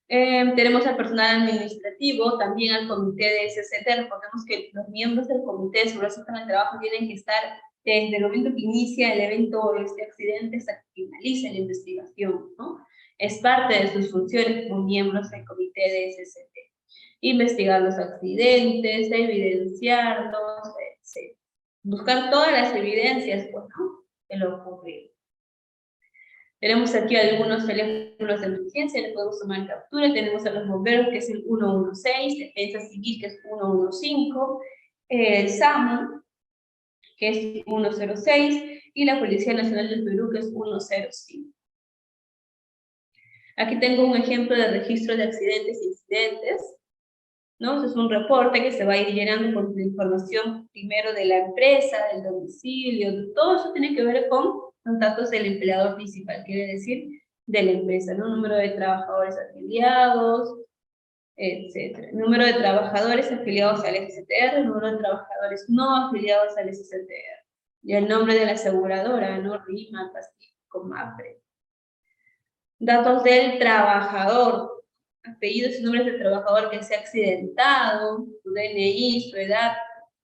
Tenemos al personal administrativo, también al comité de SCT. Recordemos que los miembros del comité de seguridad social del trabajo tienen que estar desde el momento que inicia el evento o este accidente hasta que finalice la investigación, ¿no? Es parte de sus funciones como miembros del comité de SCT. Investigar los accidentes, evidenciarlos, etc. Buscar todas las evidencias, pues, ¿no? De lo ocurrido. Tenemos aquí algunos teléfonos de emergencia, les podemos tomar captura. Tenemos a los bomberos, que es el 116, Defensa Civil, que es 115, el SAMU, que es 106, y la Policía Nacional del Perú, que es 105. Aquí tengo un ejemplo de registro de accidentes e incidentes. ¿no? Eso es un reporte que se va a ir llenando con la información primero de la empresa, del domicilio, todo eso tiene que ver con los datos del empleador principal, quiere decir de la empresa, ¿no? Número de trabajadores afiliados, etcétera. Número de trabajadores afiliados al SCTR, número de trabajadores no afiliados al SCTR. Y el nombre de la aseguradora, ¿no? RIMA, Pacífico, MAPRE. Datos del trabajador, apellidos y nombres del trabajador que se ha accidentado, su DNI, su edad,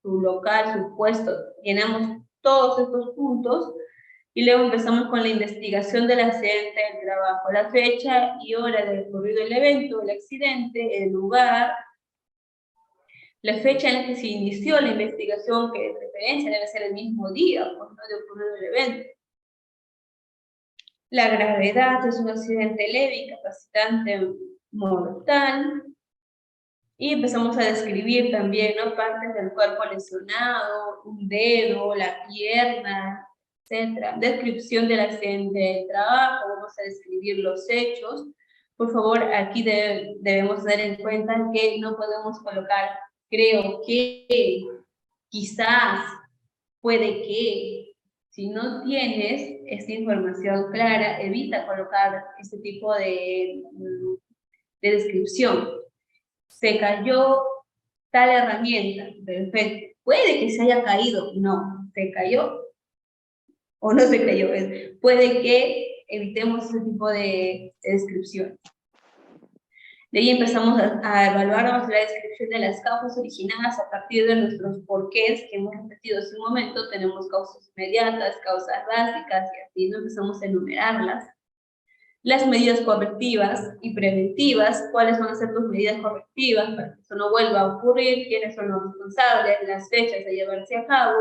su local, su puesto. Llenamos todos estos puntos y luego empezamos con la investigación del accidente del trabajo, la fecha y hora del ocurrido el evento, el accidente, el lugar, la fecha en la que se inició la investigación, que de preferencia debe ser el mismo día, pues, ¿no?, de ocurrido el evento. La gravedad, es un accidente leve, incapacitante, mortal. Y empezamos a describir también, ¿no?, partes del cuerpo lesionado, un dedo, la pierna, etc. Descripción del accidente del trabajo, vamos a describir los hechos. Por favor, aquí debemos tener en cuenta que no podemos colocar creo que, quizás, puede que. Si no tienes esta información clara, evita colocar este tipo de descripción. Se cayó tal herramienta, perfecto. Puede que se haya caído, no, se cayó o no se cayó. Puede que evitemos ese tipo de descripción. De ahí empezamos a evaluar la descripción de las causas originadas a partir de nuestros porqués que hemos repetido hace un momento. Tenemos causas inmediatas, causas básicas, y así no empezamos a enumerarlas. Las medidas correctivas y preventivas, cuáles van a ser tus medidas correctivas para que eso no vuelva a ocurrir, quiénes son los responsables, las fechas de llevarse a cabo,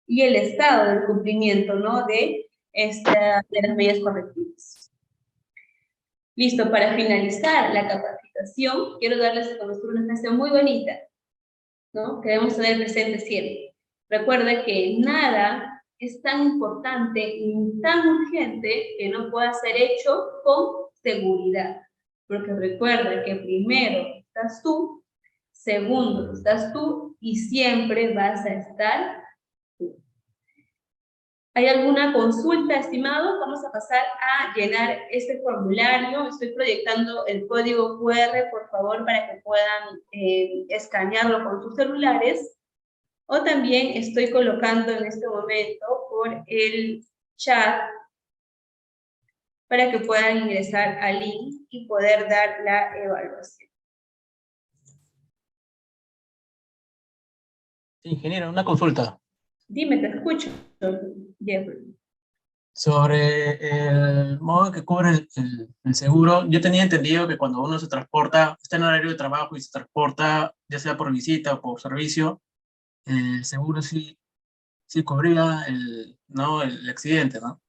y el estado del cumplimiento, ¿no?, de las medidas correctivas. Listo, para finalizar la capacitación, quiero darles a conocer una frase muy bonita, ¿no?, que debemos tener presente siempre. Recuerda que nada es tan importante y tan urgente que no pueda ser hecho con seguridad. Porque recuerda que primero estás tú, segundo estás tú y siempre vas a estar tú. ¿Hay alguna consulta, estimado? Vamos a pasar a llenar este formulario. Estoy proyectando el código QR, por favor, para que puedan escanearlo con sus celulares. O también estoy colocando en este momento por el chat para que puedan ingresar al link y poder dar la evaluación. Ingeniero, una consulta. Dime, te escucho, Jeffrey. Sobre el modo que cubre el seguro, yo tenía entendido que cuando uno se transporta, está en horario de trabajo y se transporta, ya sea por visita o por servicio, el seguro sí cubría ¿no?, el accidente, ¿no?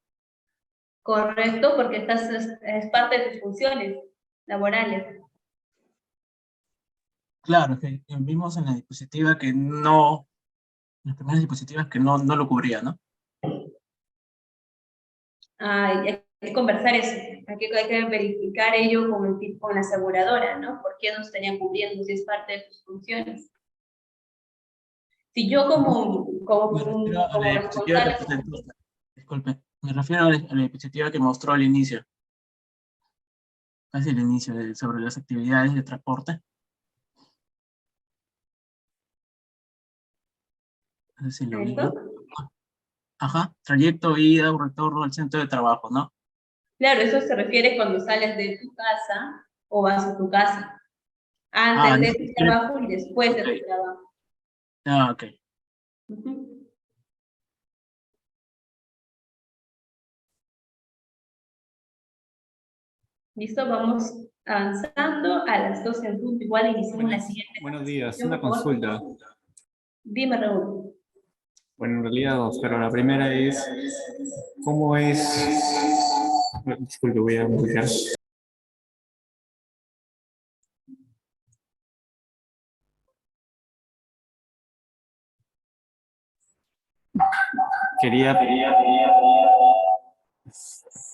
Correcto, porque es parte de tus funciones laborales. Claro, que vimos en la diapositiva que no, en las primeras diapositivas que no lo cubría, ¿no? Hay que conversar eso, hay que verificar ello con la aseguradora, ¿no? ¿Por qué no estarían cubriendo si es parte de tus funciones? Si yo Me refiero a la diapositiva que responsable... presentó usted. Disculpe, me refiero a la diapositiva que mostró al inicio. Casi el inicio sobre las actividades de transporte. No sé si lo vi. Ajá, trayecto, ida o retorno al centro de trabajo, ¿no? Claro, eso se refiere cuando sales de tu casa o vas a tu casa. Ah, Antes no, de tu trabajo y después de tu trabajo. Ah, ok. Listo, vamos avanzando a las 12 en punto. Igual iniciamos la siguiente. Buenos días, una consulta. Dime, Raúl. Bueno, en realidad dos, pero la primera es, ¿cómo es? Disculpe, voy a buscar.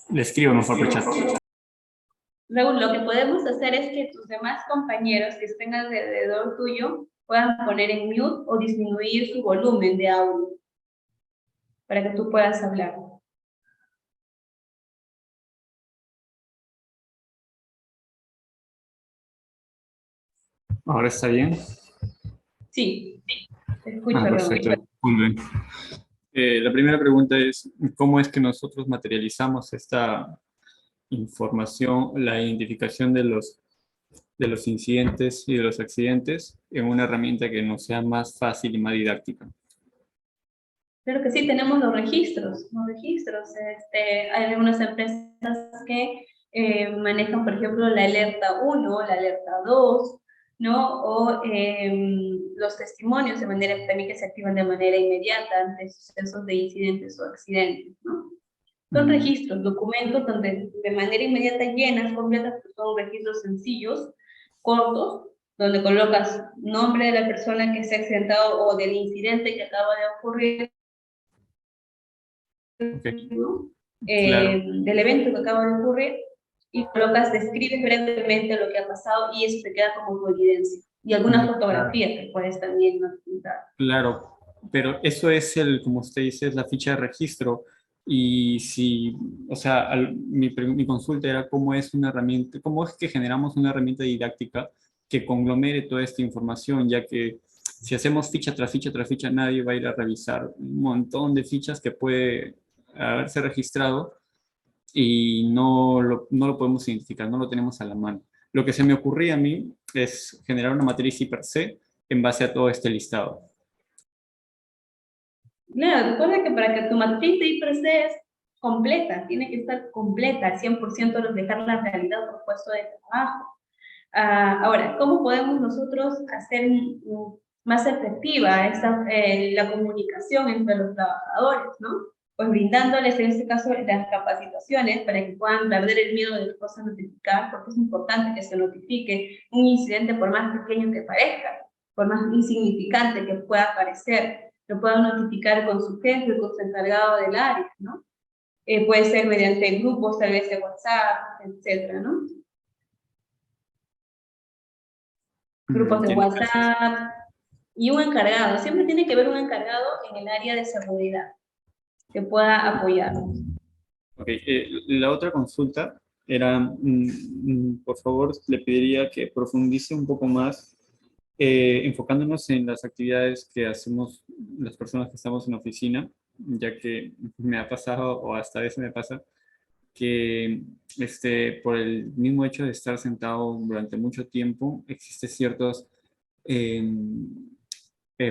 Le escribo mejor por chat. Raúl, lo que podemos hacer es que tus demás compañeros que estén alrededor tuyo puedan poner en mute o disminuir su volumen de audio para que tú puedas hablar. ¿Ahora está bien? Sí, te escucho, Raúl. Perfecto. Muy bien. La primera pregunta es, ¿cómo es que nosotros materializamos esta información, la identificación de los incidentes y de los accidentes en una herramienta que nos sea más fácil y más didáctica? Claro que sí, tenemos los registros. Hay algunas empresas que manejan, por ejemplo, la alerta 1, la alerta 2, ¿no? O los testimonios de manera también que se activan de manera inmediata ante sucesos de incidentes o accidentes, ¿no? Son registros, documentos donde de manera inmediata llenas, completas, pues son registros sencillos, cortos, donde colocas nombre de la persona que se ha accidentado o del incidente que acaba de ocurrir, Okay. ¿no? Claro. Del evento que acaba de ocurrir, y colocas, describes brevemente lo que ha pasado y eso te queda como tu evidencia. Y alguna fotografía que puedes también adjuntar. Claro, pero eso es como usted dice, es la ficha de registro. Y si, o sea, mi consulta era cómo es una herramienta, cómo es que generamos una herramienta didáctica que conglomere toda esta información, ya que si hacemos ficha tras ficha tras ficha, nadie va a ir a revisar un montón de fichas que puede haberse registrado y no lo podemos identificar, no lo tenemos a la mano. Lo que se me ocurría a mí es generar una matriz per se en base a todo este listado. Claro, recuerda que para que tu matriz de IPRC es completa, tiene que estar completa, al 100% reflejar la realidad por puesto de trabajo. Ahora, ¿cómo podemos nosotros hacer más efectiva la comunicación entre los trabajadores, ¿no? Pues brindándoles en este caso las capacitaciones para que puedan perder el miedo de las cosas notificar, porque es importante que se notifique un incidente por más pequeño que parezca, por más insignificante que pueda parecer, lo puedan notificar con su jefe, con su encargado del área, ¿no? Puede ser mediante grupos, tal vez de WhatsApp, etcétera, ¿no? Grupos de WhatsApp y un encargado. Siempre tiene que haber un encargado en el área de seguridad que pueda apoyarnos. Ok, la otra consulta era, por favor, le pediría que profundice un poco más, enfocándonos en las actividades que hacemos las personas que estamos en la oficina, ya que me ha pasado, o hasta a veces me pasa, que por el mismo hecho de estar sentado durante mucho tiempo, existe ciertos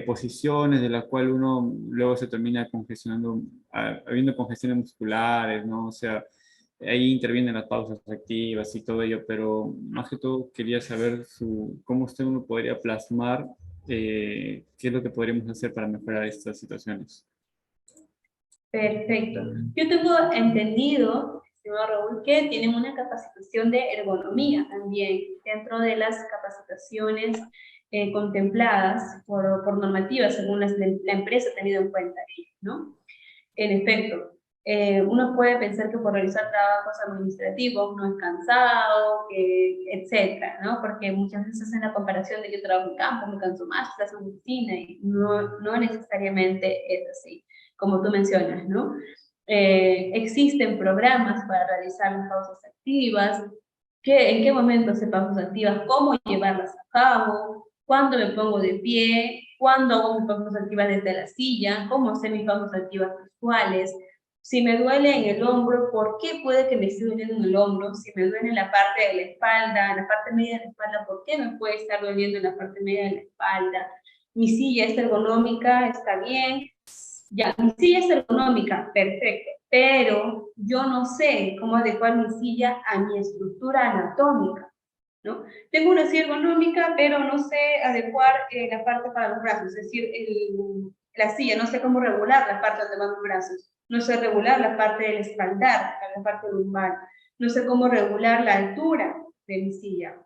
posiciones de las cuales uno luego se termina congestionando, habiendo congestiones musculares, ¿no? O sea, ahí intervienen las pausas activas y todo ello, pero más que todo quería saber cómo usted uno podría plasmar qué es lo que podríamos hacer para mejorar estas situaciones. Perfecto. Yo tengo entendido, estimado Raúl, que tienen una capacitación de ergonomía también dentro de las capacitaciones contempladas por normativas según la empresa ha tenido en cuenta, ¿no? En efecto, uno puede pensar que por realizar trabajos administrativos no es cansado, etcétera, ¿no? Porque muchas veces hacen la comparación de que trabajo en campo, me canso más, estás en oficina, y no necesariamente es así, como tú mencionas, ¿no? Existen programas para realizar las pausas activas, en qué momento hacer pausas activas, cómo llevarlas a cabo, cuándo me pongo de pie, cuándo hago mis pausas activas desde la silla, cómo hacer mis pausas activas visuales. Si me duele en el hombro, ¿por qué puede que me esté doliendo en el hombro? Si me duele en la parte de la espalda, en la parte media de la espalda, ¿por qué me puede estar doliendo en la parte media de la espalda? Mi silla es ergonómica, está bien. Ya, mi silla es ergonómica, perfecto, pero yo no sé cómo adecuar mi silla a mi estructura anatómica, ¿no? Tengo una silla ergonómica, pero no sé adecuar la parte para los brazos, es decir, la silla, no sé cómo regular la parte donde van los brazos, no sé regular la parte del espaldar, la parte lumbar, no sé cómo regular la altura de mi silla.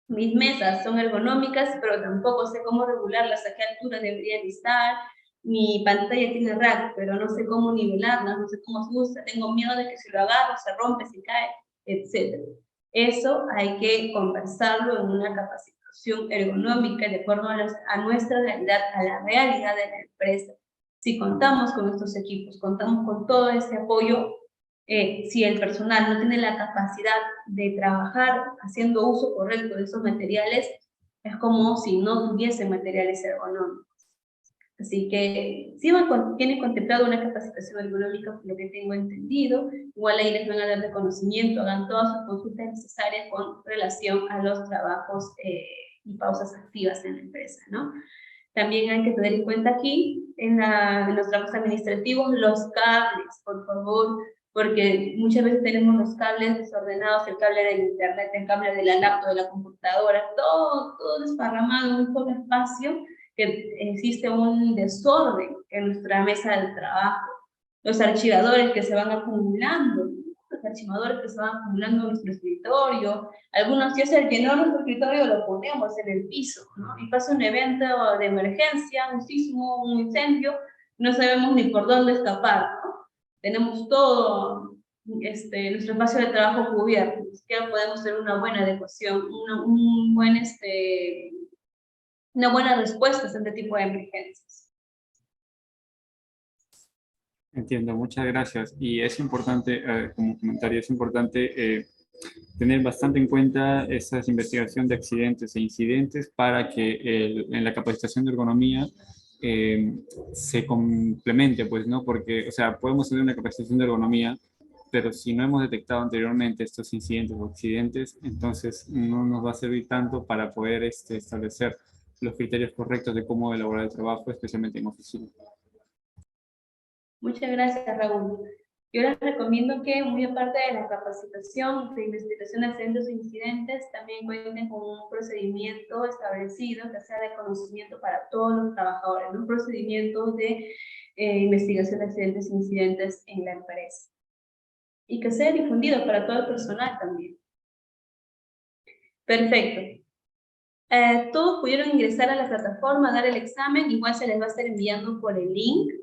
Mis mesas son ergonómicas, pero tampoco sé cómo regularlas, a qué altura deberían estar. Mi pantalla tiene rack, pero no sé cómo nivelarlas, no sé cómo se usa, tengo miedo de que si lo agarro se rompe, se cae, etc. Eso hay que conversarlo en una capacitación ergonómica de acuerdo a nuestra realidad, a la realidad de la empresa. Si contamos con estos equipos, contamos con todo este apoyo, si el personal no tiene la capacidad de trabajar haciendo uso correcto de esos materiales, es como si no tuviese materiales ergonómicos. Así que sí tiene contemplado una capacitación ergonómica, por lo que tengo entendido. Igual ahí les van a dar reconocimiento, hagan todas sus consultas necesarias con relación a los trabajos y pausas activas en la empresa, ¿no? También hay que tener en cuenta aquí, en los trabajos administrativos, los cables, por favor, porque muchas veces tenemos los cables desordenados, el cable del internet, el cable de la laptop, de la computadora, todo desparramado en un solo espacio, que existe un desorden en nuestra mesa de trabajo. Los archivadores que se van acumulando, los archivadores que se van acumulando en nuestro escritorio, algunos ya se llenó nuestro escritorio, lo ponemos en el piso, ¿no? Y pasa un evento de emergencia, un sismo, un incendio, no sabemos ni por dónde escapar, ¿no? Tenemos todo nuestro espacio de trabajo cubierto, ni siquiera podemos hacer una buena adecuación, una buena respuesta a este tipo de emergencias. Entiendo, muchas gracias. Y es importante, como comentario, es importante tener bastante en cuenta esa investigación de accidentes e incidentes para que en la capacitación de ergonomía se complemente, pues, ¿no? Porque, o sea, podemos tener una capacitación de ergonomía, pero si no hemos detectado anteriormente estos incidentes o accidentes, entonces no nos va a servir tanto para poder establecer los criterios correctos de cómo elaborar el trabajo, especialmente en oficina. Muchas gracias, Raúl. Yo les recomiendo que, muy aparte de la capacitación de investigación de accidentes e incidentes, también cuenten con un procedimiento establecido que sea de conocimiento para todos los trabajadores, un procedimiento de investigación de accidentes e incidentes en la empresa. Y que sea difundido para todo el personal también. Perfecto. Todos pudieron ingresar a la plataforma, dar el examen, igual se les va a estar enviando por el link,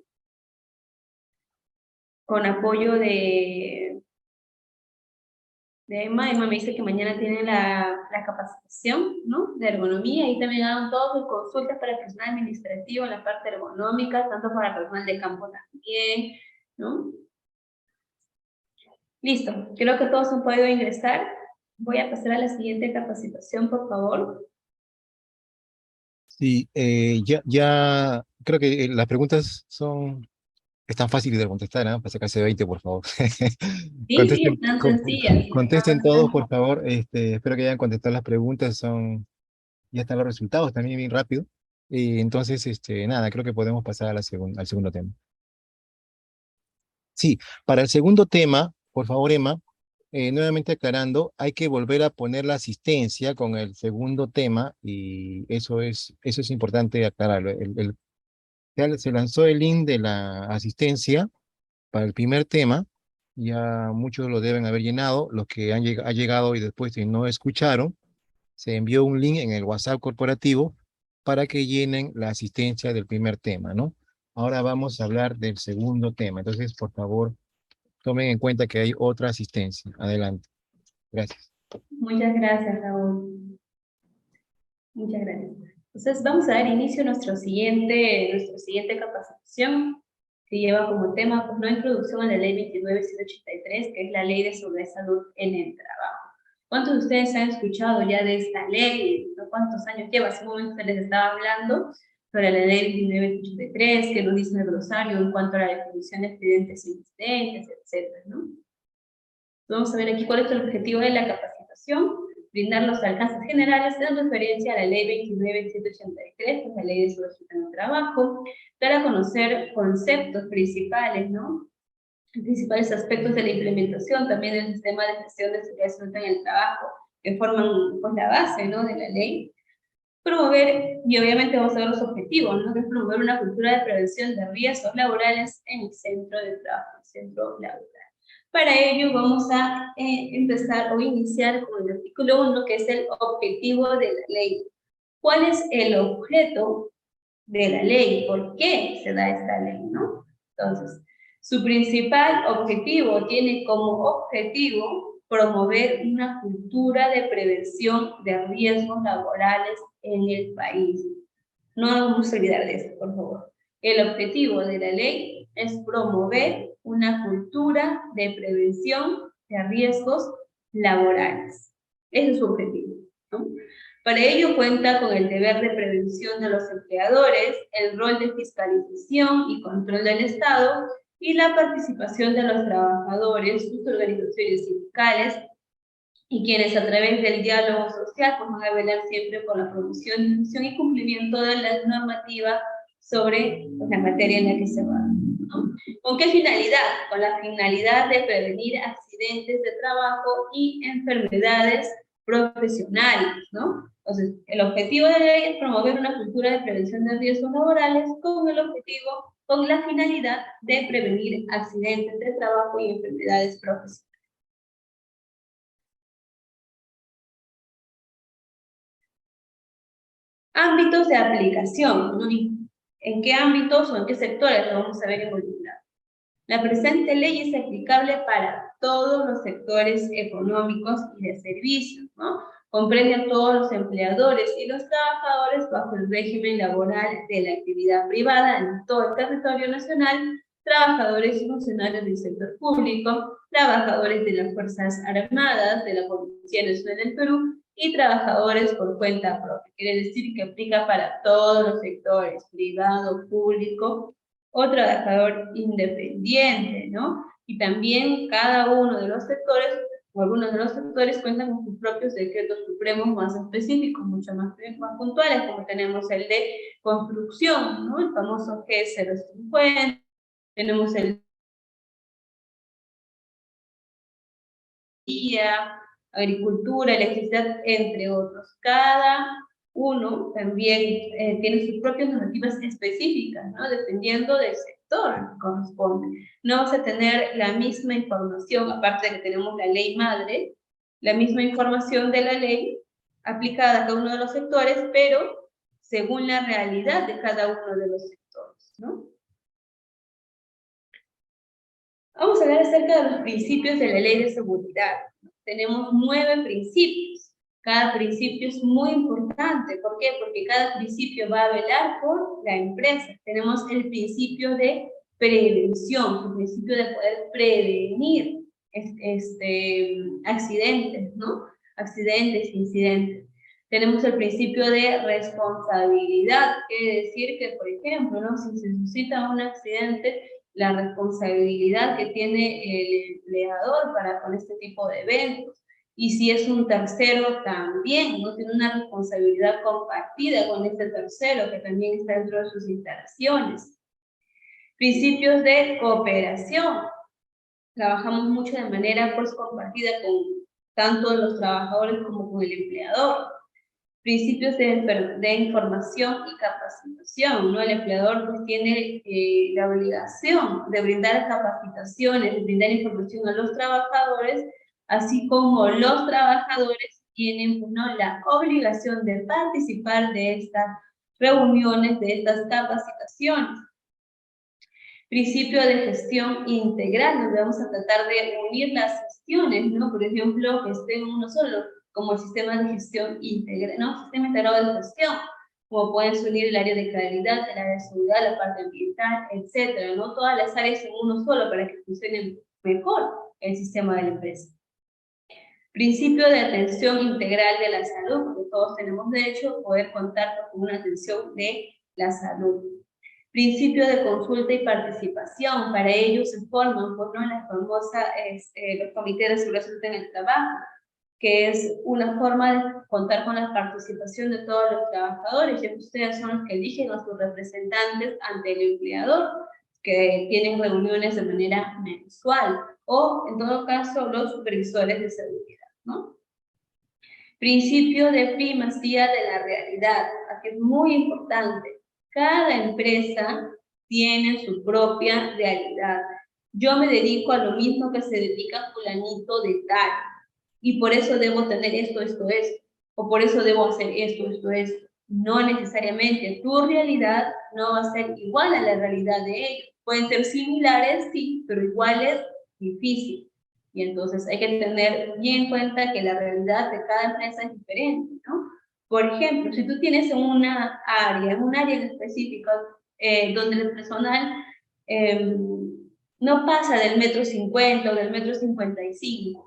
con apoyo de Emma. Emma me dice que mañana tiene la capacitación, ¿no?, de ergonomía, y también hagan todas sus consultas para el personal administrativo en la parte ergonómica, tanto para el personal de campo también, ¿no? Listo, creo que todos han podido ingresar. Voy a pasar a la siguiente capacitación, por favor. Sí, ya creo que las preguntas están fáciles de contestar, ¿no? Para sacarse 20, por favor. Sí, están sencillas. Contesten todos, por favor. Espero que hayan contestado las preguntas. Ya están los resultados también bien rápido. Y entonces, nada, creo que podemos pasar a al segundo tema. Sí, para el segundo tema, por favor, Emma, nuevamente aclarando, hay que volver a poner la asistencia con el segundo tema, y eso es importante aclararlo. Se lanzó el link de la asistencia para el primer tema, ya muchos lo deben haber llenado, los que han llegado y después no escucharon, se envió un link en el WhatsApp corporativo para que llenen la asistencia del primer tema, ¿no? Ahora vamos a hablar del segundo tema, entonces por favor tomen en cuenta que hay otra asistencia. Adelante. Gracias. Muchas gracias, Raúl. Muchas gracias. Entonces vamos a dar inicio a nuestra siguiente capacitación, que lleva como tema, pues, no, introducción a la ley 29.183, que es la ley de salud en el trabajo. ¿Cuántos de ustedes han escuchado ya de esta ley? ¿Cuántos años lleva? Hace un momento se les estaba hablando sobre la ley 29.183, que nos dice el glosario en cuanto a la definición de accidentes incidentes, etcétera, ¿no? Vamos a ver aquí cuál es el objetivo de la capacitación: brindar los alcances generales en referencia a la ley 29.183, que es la ley de seguridad en el trabajo, dar a conocer conceptos principales, ¿no?, principales aspectos de la implementación también del sistema de gestión de seguridad en el trabajo, que forman, pues, la base, ¿no?, de la ley. Promover, y obviamente vamos a ver los objetivos, ¿no?, que es promover una cultura de prevención de riesgos laborales en el centro de trabajo, el centro laboral. Para ello vamos a empezar o iniciar con el artículo 1, que es el objetivo de la ley. ¿Cuál es el objeto de la ley? ¿Por qué se da esta ley, no? Entonces, su principal objetivo tiene como objetivo promover una cultura de prevención de riesgos laborales en el país. No nos vamos a olvidar de eso, por favor. El objetivo de la ley es promover una cultura de prevención de riesgos laborales. Ese es su objetivo, ¿no? Para ello cuenta con el deber de prevención de los empleadores, el rol de fiscalización y control del Estado y la participación de los trabajadores, sus organizaciones sindicales y quienes a través del diálogo social pues, van a velar siempre por la promoción, difusión y cumplimiento de la normativa sobre pues, la materia en la que se va, ¿no? ¿Con qué finalidad? Con la finalidad de prevenir accidentes de trabajo y enfermedades profesionales, ¿no? Entonces, el objetivo de la ley es promover una cultura de prevención de riesgos laborales con la finalidad de prevenir accidentes de trabajo y enfermedades profesionales. Ámbitos de aplicación, ¿no? ¿En qué ámbitos o en qué sectores lo vamos a ver involucrado? La presente ley es aplicable para todos los sectores económicos y de servicios, ¿no? Comprende a todos los empleadores y los trabajadores bajo el régimen laboral de la actividad privada en todo el territorio nacional, trabajadores y funcionarios del sector público, trabajadores de las Fuerzas Armadas, de la Policía Nacional del Perú, y trabajadores por cuenta propia. Quiere decir que aplica para todos los sectores, privado, público, o trabajador independiente, ¿no? Y también cada uno de los sectores, o algunos de los sectores, cuentan con sus propios decretos supremos más específicos, mucho más puntuales, como tenemos el de construcción, ¿no? El famoso G050, tenemos el agricultura, electricidad, entre otros. Cada uno también tiene sus propias normativas específicas, ¿no? Dependiendo del sector que corresponde. No vamos a tener la misma información, aparte de que tenemos la ley madre, la misma información de la ley aplicada a cada uno de los sectores, pero según la realidad de cada uno de los sectores, ¿no? Vamos a hablar acerca de los principios de la ley de seguridad. Tenemos 9 principios. Cada principio es muy importante. ¿Por qué? Porque cada principio va a velar por la empresa. Tenemos el principio de prevención, el principio de poder prevenir accidentes, ¿no? Accidentes, incidentes. Tenemos el principio de responsabilidad, quiere decir que, por ejemplo, ¿no? Si se suscita un accidente, la responsabilidad que tiene el empleador para con este tipo de eventos. Y si es un tercero también, ¿no? Tiene una responsabilidad compartida con este tercero que también está dentro de sus instalaciones. Principios de cooperación. Trabajamos mucho de manera pues compartida con tanto los trabajadores como con el empleador. Principios de información y capacitación, ¿no? El empleador pues tiene la obligación de brindar capacitaciones, de brindar información a los trabajadores, así como los trabajadores tienen, ¿no? La obligación de participar de estas reuniones, de estas capacitaciones. Principio de gestión integral, donde vamos a tratar de unir las gestiones, ¿no? Por ejemplo, que esté en uno solo, como el sistema de gestión integral, ¿no? Sistema integrado de gestión, como pueden unir el área de calidad, el área de seguridad, la parte ambiental, etcétera, ¿no? Todas las áreas en uno solo para que funcione mejor el sistema de la empresa. Principio de atención integral de la salud, porque todos tenemos derecho a poder contar con una atención de la salud. Principio de consulta y participación, para ello se forman, pues, ¿no? La famosa, los comités de seguridad en el trabajo, que es una forma de contar con la participación de todos los trabajadores, ya que ustedes son los que eligen a sus representantes ante el empleador, que tienen reuniones de manera mensual, o en todo caso los supervisores de seguridad, ¿no? Principio de primacía de la realidad, aquí es muy importante. Cada empresa tiene su propia realidad. Yo me dedico a lo mismo que se dedica fulanito de tal, y por eso debo tener esto, o por eso debo hacer esto. No necesariamente tu realidad no va a ser igual a la realidad de ellos. Pueden ser similares, sí, pero iguales, difícil. Y entonces hay que tener bien en cuenta que la realidad de cada empresa es diferente, ¿no? Por ejemplo, si tú tienes un área en específico, donde el personal no pasa del 1,50 m o del 1,55 m,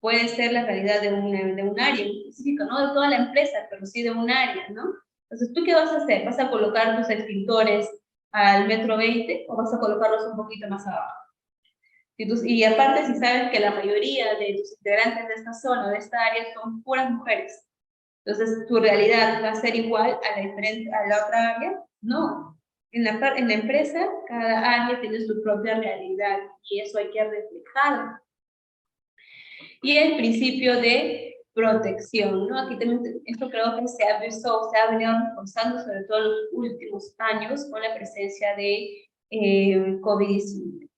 puede ser la realidad de un área en específico, no de toda la empresa, pero sí de un área, ¿no? Entonces, ¿tú qué vas a hacer? ¿Vas a colocar tus extintores al 1,20 m o vas a colocarlos un poquito más abajo? Y aparte, si sabes que la mayoría de tus integrantes de esta zona, de esta área, son puras mujeres, entonces tu realidad va a ser igual a la otra área. No. En la empresa, cada área tiene su propia realidad y eso hay que reflejarlo. Y el principio de protección, ¿no? Aquí también, esto creo que se ha venido reforzando, sobre todo en los últimos años, con la presencia de COVID-19.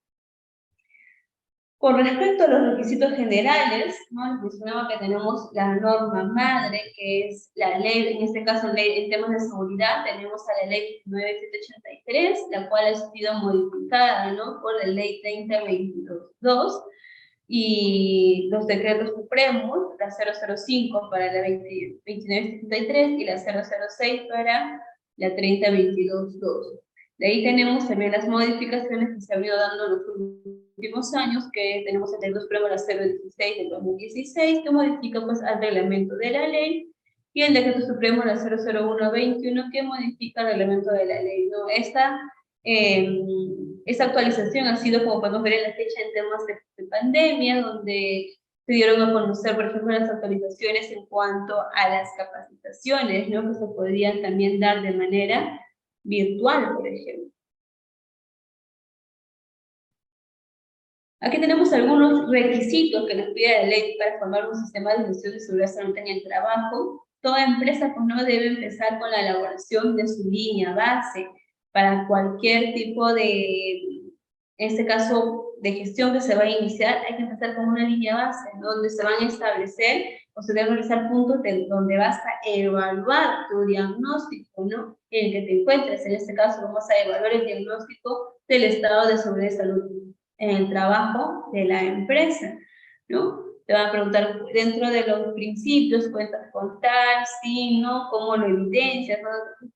Con respecto a los requisitos generales, ¿no? Les mencionaba que tenemos la norma madre, que es la ley, en este caso ley en temas de seguridad, tenemos a la ley 9783, la cual ha sido modificada, ¿no? Por la ley 3022, y los decretos supremos, la 005 para la 2973 y la 006 para la 3022. De ahí tenemos también las modificaciones que se han ido dando en los últimos años, que tenemos el decreto supremo la 016 del 2016, que modifica pues al reglamento de la ley, y el decreto supremo la 00121, que modifica el reglamento de la ley, ¿no? Esta actualización ha sido, como podemos ver en la fecha, en temas de pandemia, donde se dieron a conocer, por ejemplo, las actualizaciones en cuanto a las capacitaciones, ¿no? Que se podrían también dar de manera virtual, por ejemplo. Aquí tenemos algunos requisitos que nos pide la ley para formar un sistema de gestión de seguridad sanitaria en el trabajo. Toda empresa pues, no debe empezar con la elaboración de su línea base para cualquier tipo de, en este caso, de gestión que se va a iniciar. Hay que empezar con una línea base, ¿no? Donde se van a establecer o se deben realizar puntos donde vas a evaluar tu diagnóstico, ¿no? En el que te encuentres. En este caso vamos a evaluar el diagnóstico del estado de seguridad y salud en el trabajo de la empresa, ¿no? Te van a preguntar dentro de los principios, cuentas con tal, sí, no, cómo lo evidencias, ¿no?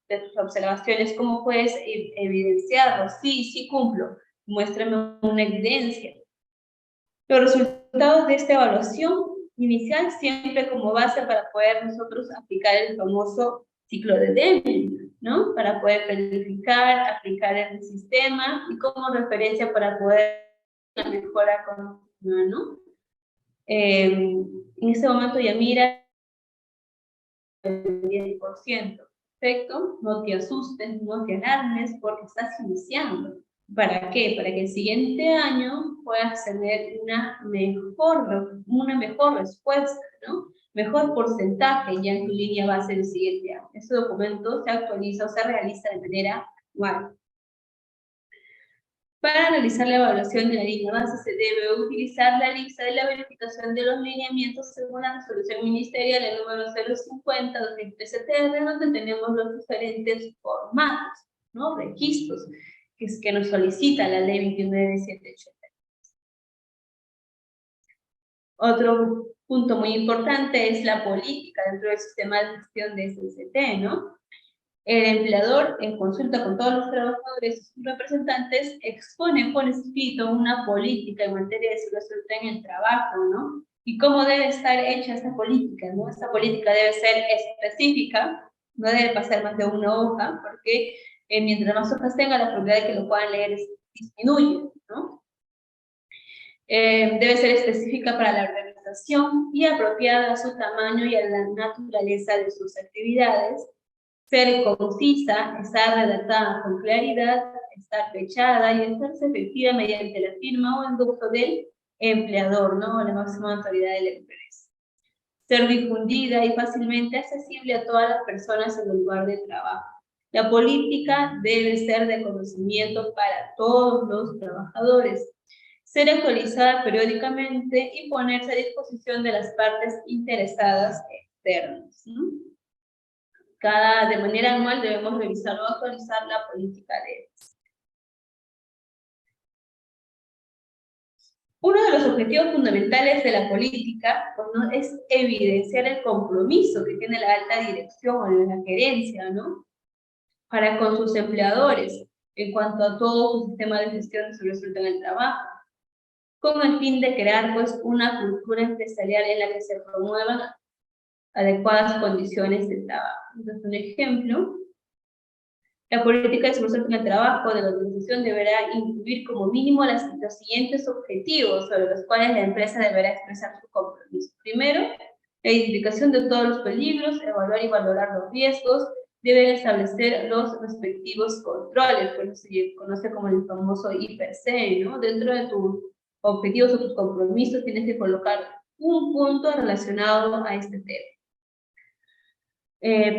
De tus observaciones, cómo puedes evidenciarlo, sí, sí cumplo, muéstrame una evidencia. Los resultados de esta evaluación inicial siempre como base para poder nosotros aplicar el famoso ciclo de Deming, ¿no? Para poder planificar, aplicar el sistema y como referencia para poder la mejora continua, ¿no? En este momento ya mira el 10%. Perfecto, no te asustes, no te alarmes porque estás iniciando. ¿Para qué? Para que el siguiente año puedas tener una mejor respuesta, ¿no? Mejor porcentaje ya en tu línea base del siguiente año. Este documento se actualiza o se realiza de manera anual. Para realizar la evaluación de la línea base se debe utilizar la lista de la verificación de los lineamientos según la resolución ministerial el número 050-2013-TR, donde tenemos los diferentes formatos, ¿no? Registros que nos solicita la ley 29783. Otro punto muy importante es la política dentro del sistema de gestión de SST, ¿no? El empleador, en consulta con todos los trabajadores y sus representantes, expone por escrito una política en materia de seguridad en el trabajo, ¿no? Y cómo debe estar hecha esta política, ¿no? Esta política debe ser específica, no debe pasar más de una hoja, porque mientras más hojas tenga, la probabilidad de que lo puedan leer disminuye, ¿no? Debe ser específica para la organización y apropiada a su tamaño y a la naturaleza de sus actividades. Ser concisa, estar redactada con claridad, estar fechada y estarse efectiva mediante la firma o endoso del empleador, ¿no? La máxima autoridad de la empresa. Ser difundida y fácilmente accesible a todas las personas en el lugar de trabajo. La política debe ser de conocimiento para todos los trabajadores. Ser actualizada periódicamente y ponerse a disposición de las partes interesadas externas, ¿no? De manera anual debemos revisar o actualizar la política de Uno de los objetivos fundamentales de la política, pues, ¿no?, es evidenciar el compromiso que tiene la alta dirección o la gerencia, ¿no?, para con sus empleadores en cuanto a todo su sistema de gestión de su resultado en el trabajo, con el fin de crear, pues, una cultura empresarial en la que se promuevan adecuadas condiciones de trabajo. Entonces, un ejemplo: la política de seguridad en el trabajo de la organización deberá incluir como mínimo los siguientes objetivos sobre los cuales la empresa deberá expresar su compromiso. Primero, la identificación de todos los peligros, evaluar y valorar los riesgos, deben establecer los respectivos controles, por eso se conoce como el famoso I+C, ¿no? Dentro de tus objetivos o tus compromisos tienes que colocar un punto relacionado a este tema.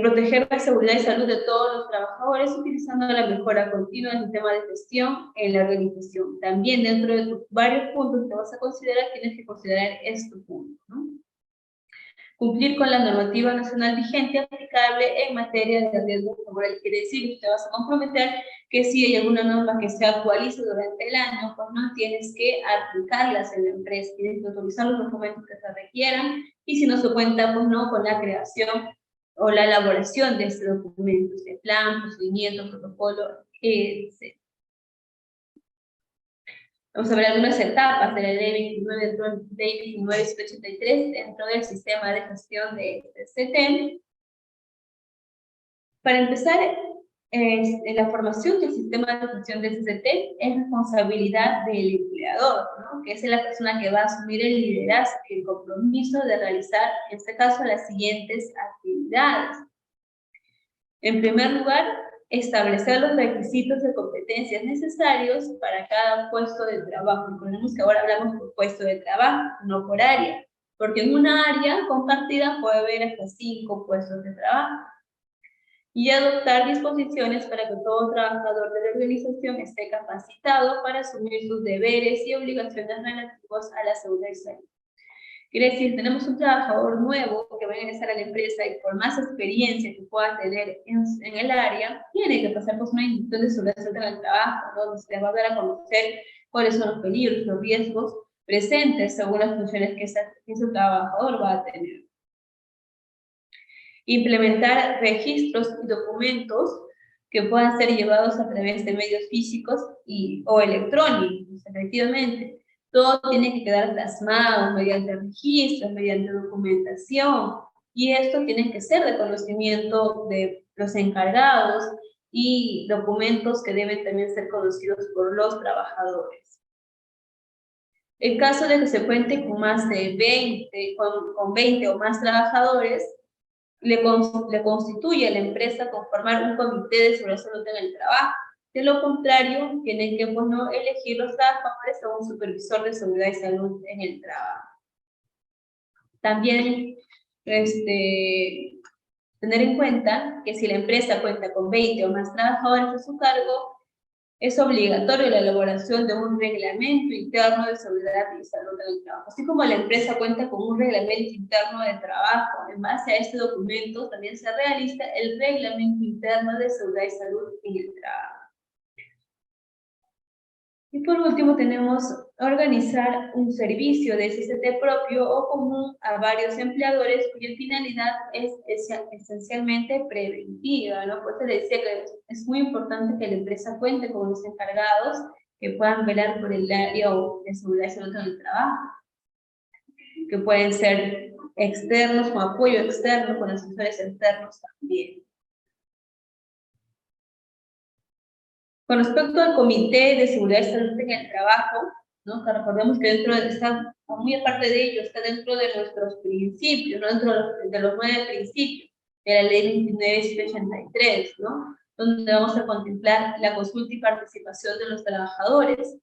Proteger la seguridad y salud de todos los trabajadores utilizando la mejora continua del sistema de gestión en la organización. También dentro de tus varios puntos que vas a considerar, tienes que considerar este punto, ¿no? Cumplir con la normativa nacional vigente aplicable en materia de riesgo laboral. Quiere decir que te vas a comprometer que si hay alguna norma que se actualice durante el año, pues no tienes que aplicarlas en la empresa, tienes que autorizar los documentos que se requieran, y si no se cuenta, pues no, con la creación o la elaboración de este documento, de plan, procedimiento, protocolo, etc. Vamos a ver algunas etapas de la ley 29.183 dentro del sistema de gestión de CTEM. Para empezar, la formación del sistema de gestión del CTEM es responsabilidad del empleador, ¿no?, que es la persona que va a asumir el liderazgo y el compromiso de realizar, en este caso, las siguientes actividades. En primer lugar, establecer los requisitos de competencias necesarios para cada puesto de trabajo. Recordemos que ahora hablamos por puesto de trabajo, no por área, porque en una área compartida puede haber hasta 5 puestos de trabajo. Y adoptar disposiciones para que todo trabajador de la organización esté capacitado para asumir sus deberes y obligaciones relativos a la seguridad y salud. Quiere decir, tenemos un trabajador nuevo que va a ingresar a la empresa y por más experiencia que pueda tener en el área, tiene que pasar por una institución de seguridad en el trabajo, donde se le va a dar a conocer cuáles son los peligros, los riesgos presentes según las funciones que ese trabajador va a tener. Implementar registros y documentos que puedan ser llevados a través de medios físicos o electrónicos, efectivamente. Todo tiene que quedar plasmado mediante registros, mediante documentación, y esto tiene que ser de conocimiento de los encargados y documentos que deben también ser conocidos por los trabajadores. En caso de que se cuente con más de 20 o más trabajadores, le constituye a la empresa conformar un comité de seguridad y salud en el trabajo. De lo contrario, tienen que elegir los trabajadores a un supervisor de seguridad y salud en el trabajo. También tener en cuenta que si la empresa cuenta con 20 o más trabajadores a su cargo, es obligatorio la elaboración de un reglamento interno de seguridad y salud en el trabajo. Así como la empresa cuenta con un reglamento interno de trabajo, en base a este documento también se realiza el reglamento interno de seguridad y salud en el trabajo. Y por último tenemos organizar un servicio de SCT propio o común a varios empleadores cuya finalidad es esencialmente preventiva, ¿no? Por eso le decía que es muy importante que la empresa cuente con los encargados que puedan velar por el área de seguridad y salud en el trabajo, que pueden ser externos, con apoyo externo, con asesores externos también. Con respecto al Comité de Seguridad y Salud en el Trabajo, ¿no?, que recordemos que muy aparte de ello, está dentro de nuestros principios, ¿no?, dentro de los 9 principios de la Ley 29.183, ¿no?, donde vamos a contemplar la consulta y participación de los trabajadores.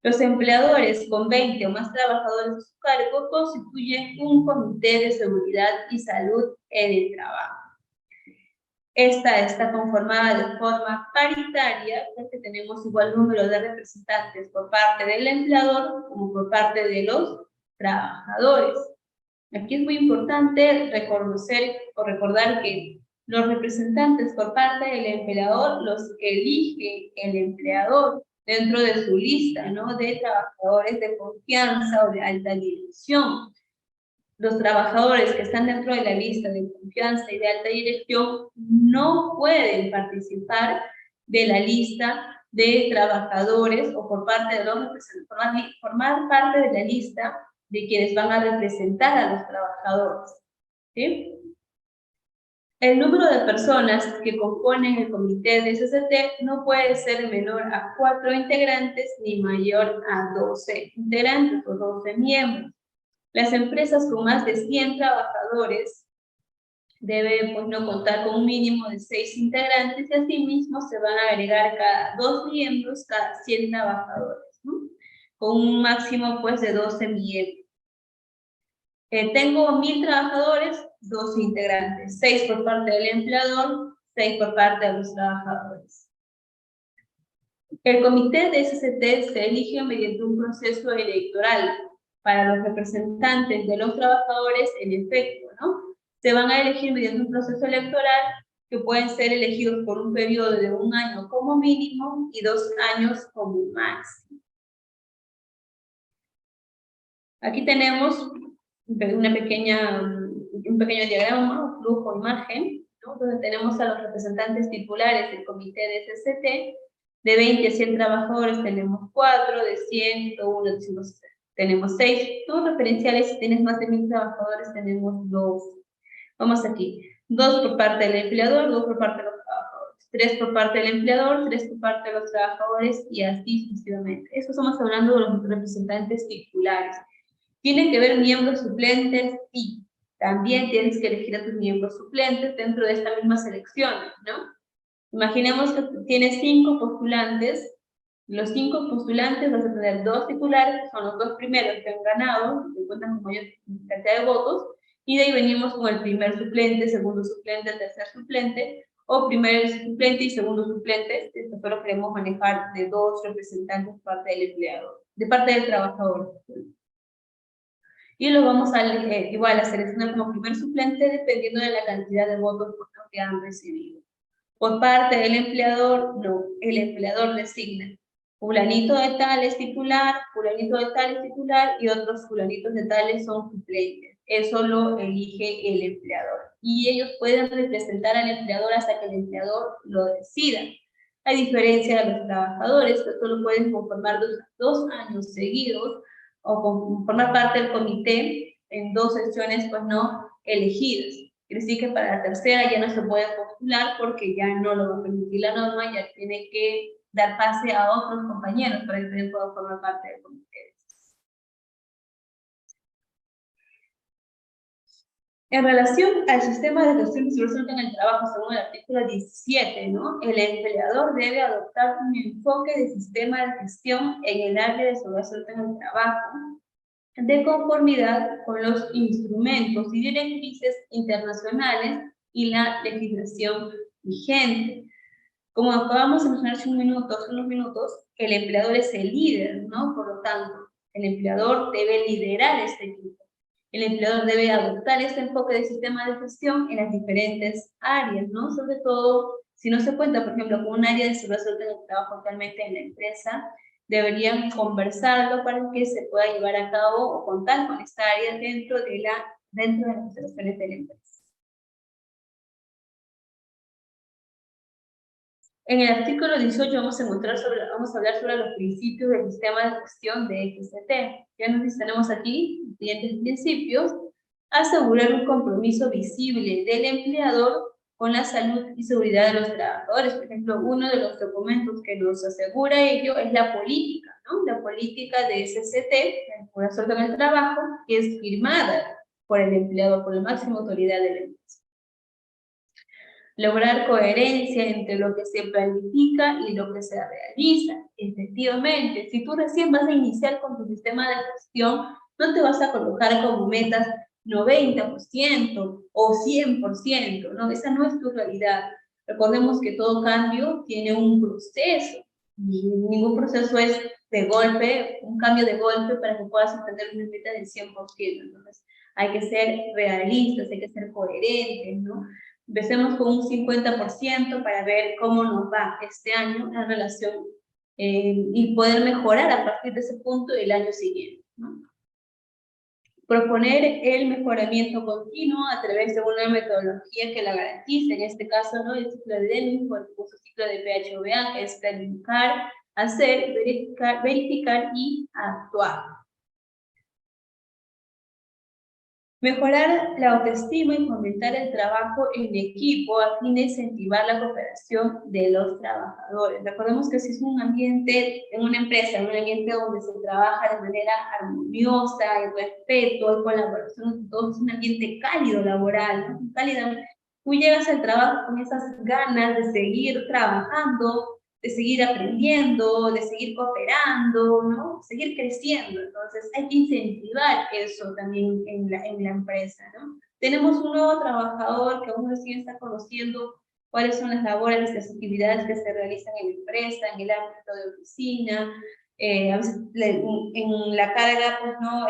Los empleadores con 20 o más trabajadores a su cargo constituyen un Comité de Seguridad y Salud en el Trabajo. Esta está conformada de forma paritaria, porque tenemos igual número de representantes por parte del empleador como por parte de los trabajadores. Aquí es muy importante reconocer o recordar que los representantes por parte del empleador los elige el empleador, dentro de su lista, ¿no?, de trabajadores de confianza o de alta dirección. Los trabajadores que están dentro de la lista de confianza y de alta dirección no pueden participar de la lista de trabajadores o por parte de los formar parte de la lista de quienes van a representar a los trabajadores, ¿sí? El número de personas que componen el comité de SST no puede ser menor a 4 integrantes ni mayor a 12 integrantes o 12 miembros. Las empresas con más de 100 trabajadores deben, pues, no contar con un mínimo de 6 integrantes y asimismo se van a agregar cada 2 miembros cada 100 trabajadores, ¿no?, con un máximo, pues, de 12 miembros. Tengo 1000 trabajadores, 12 integrantes, 6 por parte del empleador, 6 por parte de los trabajadores. El comité de SST se elige mediante un proceso electoral. Para los representantes de los trabajadores, en efecto, ¿no?, se van a elegir mediante un proceso electoral que pueden ser elegidos por un periodo de 1 año como mínimo y 2 años como máximo. Aquí tenemos un pequeño diagrama, un flujo, imagen, ¿no?, donde tenemos a los representantes titulares del comité de SST. De 20 a 100 trabajadores tenemos 4, de 100, 101, tenemos 6. Todos referenciales, si tienes más de 1000 trabajadores, tenemos 2. Vamos aquí. 2 por parte del empleador, 2 por parte de los trabajadores. 3 por parte del empleador, 3 por parte de los trabajadores y así sucesivamente. Eso estamos hablando de los representantes titulares. ¿Tienen que haber miembros suplentes? Sí. También tienes que elegir a tus miembros suplentes dentro de esta misma selección, ¿no? Imaginemos que tienes 5 postulantes. Los 5 postulantes vas a tener 2 titulares, que son los 2 primeros que han ganado, que cuentan con mayor cantidad de votos, y de ahí venimos con el primer suplente, segundo suplente, tercer suplente, o primer suplente y segundo suplente. Esto solo queremos manejar de 2 representantes de parte del empleador, de parte del trabajador. Y lo vamos a igual a seleccionar como primer suplente dependiendo de la cantidad de votos que han recibido. Por parte del empleador, no, el empleador designa fulanito de tal es titular, fulanito de tal es titular y otros fulanitos de tales son suplentes. Eso lo elige el empleador. Y ellos pueden representar al empleador hasta que el empleador lo decida. A diferencia de los trabajadores, que solo pueden conformar 2 años seguidos o formar parte del comité en 2 sesiones, pues no elegidas. Quiere decir que para la tercera ya no se puede postular porque ya no lo va a permitir la norma, ya tiene que dar pase a otros compañeros para que también puedan formar parte del comité. En relación al sistema de gestión y seguridad en el trabajo, según el artículo 17, ¿no?, el empleador debe adoptar un enfoque de sistema de gestión en el área de seguridad en el trabajo, de conformidad con los instrumentos y directrices internacionales y la legislación vigente. Como acabamos de mencionar hace unos minutos, el empleador es el líder, ¿no? Por lo tanto, el empleador debe liderar este equipo. El empleador debe adoptar este enfoque de sistema de gestión en las diferentes áreas, ¿no? Sobre todo, si no se cuenta, por ejemplo, con un área de seguridad en el trabajo actualmente en la empresa, deberían conversarlo para que se pueda llevar a cabo o contar con esta área dentro de las instalaciones de la empresa. En el artículo 18 vamos a hablar sobre los principios del sistema de gestión de SST. Ya nos tenemos aquí los siguientes principios: asegurar un compromiso visible del empleador con la salud y seguridad de los trabajadores. Por ejemplo, uno de los documentos que nos asegura ello es la política, ¿no? La política de SST, la Seguridad del Trabajo, que es firmada por el empleador, por la máxima autoridad de la empresa. Lograr coherencia entre lo que se planifica y lo que se realiza. Efectivamente, si tú recién vas a iniciar con tu sistema de gestión, no te vas a colocar como metas 90% o 100%, ¿no? Esa no es tu realidad. Recordemos que todo cambio tiene un proceso. Ningún proceso es de golpe, un cambio de golpe para que puedas obtener una meta del 100%. Entonces, hay que ser realistas, hay que ser coherentes, ¿no? Empecemos con un 50% para ver cómo nos va este año en relación y poder mejorar a partir de ese punto el año siguiente, ¿no? Proponer el mejoramiento continuo a través de una metodología que la garantice, en este caso, ¿no? El ciclo de Deming o el famoso ciclo de PHOVA, que es planificar, hacer, verificar y actuar. Mejorar la autoestima y fomentar el trabajo en equipo a fin de incentivar la cooperación de los trabajadores. Recordemos que si es un ambiente, en una empresa, en un ambiente donde se trabaja de manera armoniosa, en respeto, en colaboración entre todos, es un ambiente cálido laboral, ¿no? Cálido. Tú llegas al trabajo con esas ganas de seguir trabajando, de seguir aprendiendo, de seguir cooperando, ¿no? Seguir creciendo. Entonces hay que incentivar eso también en la empresa, ¿no? Tenemos un nuevo trabajador que aún recién está conociendo cuáles son las labores, las actividades que se realizan en la empresa, en el ámbito de oficina, a veces en la carga, pues, ¿no?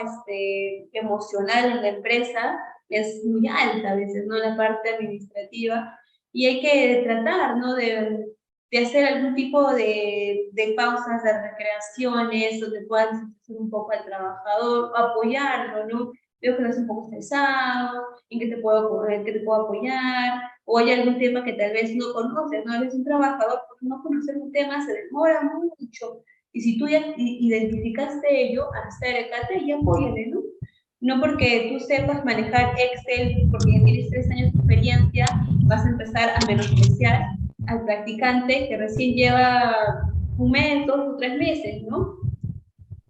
Emocional en la empresa es muy alta a veces, ¿no? La parte administrativa, y hay que tratar, ¿no? De hacer algún tipo de pausas, de recreaciones, donde puedan hacer un poco al trabajador, apoyarlo, ¿no? Veo que no es un poco estresado, en qué te puedo apoyar, o hay algún tema que tal vez no conoces, ¿no? A veces un trabajador, por no conocer un tema, se demora mucho, y si tú ya identificaste ello, acércate y apóyale, ¿no? No porque tú sepas manejar Excel, porque ya tienes 3 años de experiencia, vas a empezar a menospreciar al practicante que recién lleva 1 mes, 2 o 3 meses, ¿no?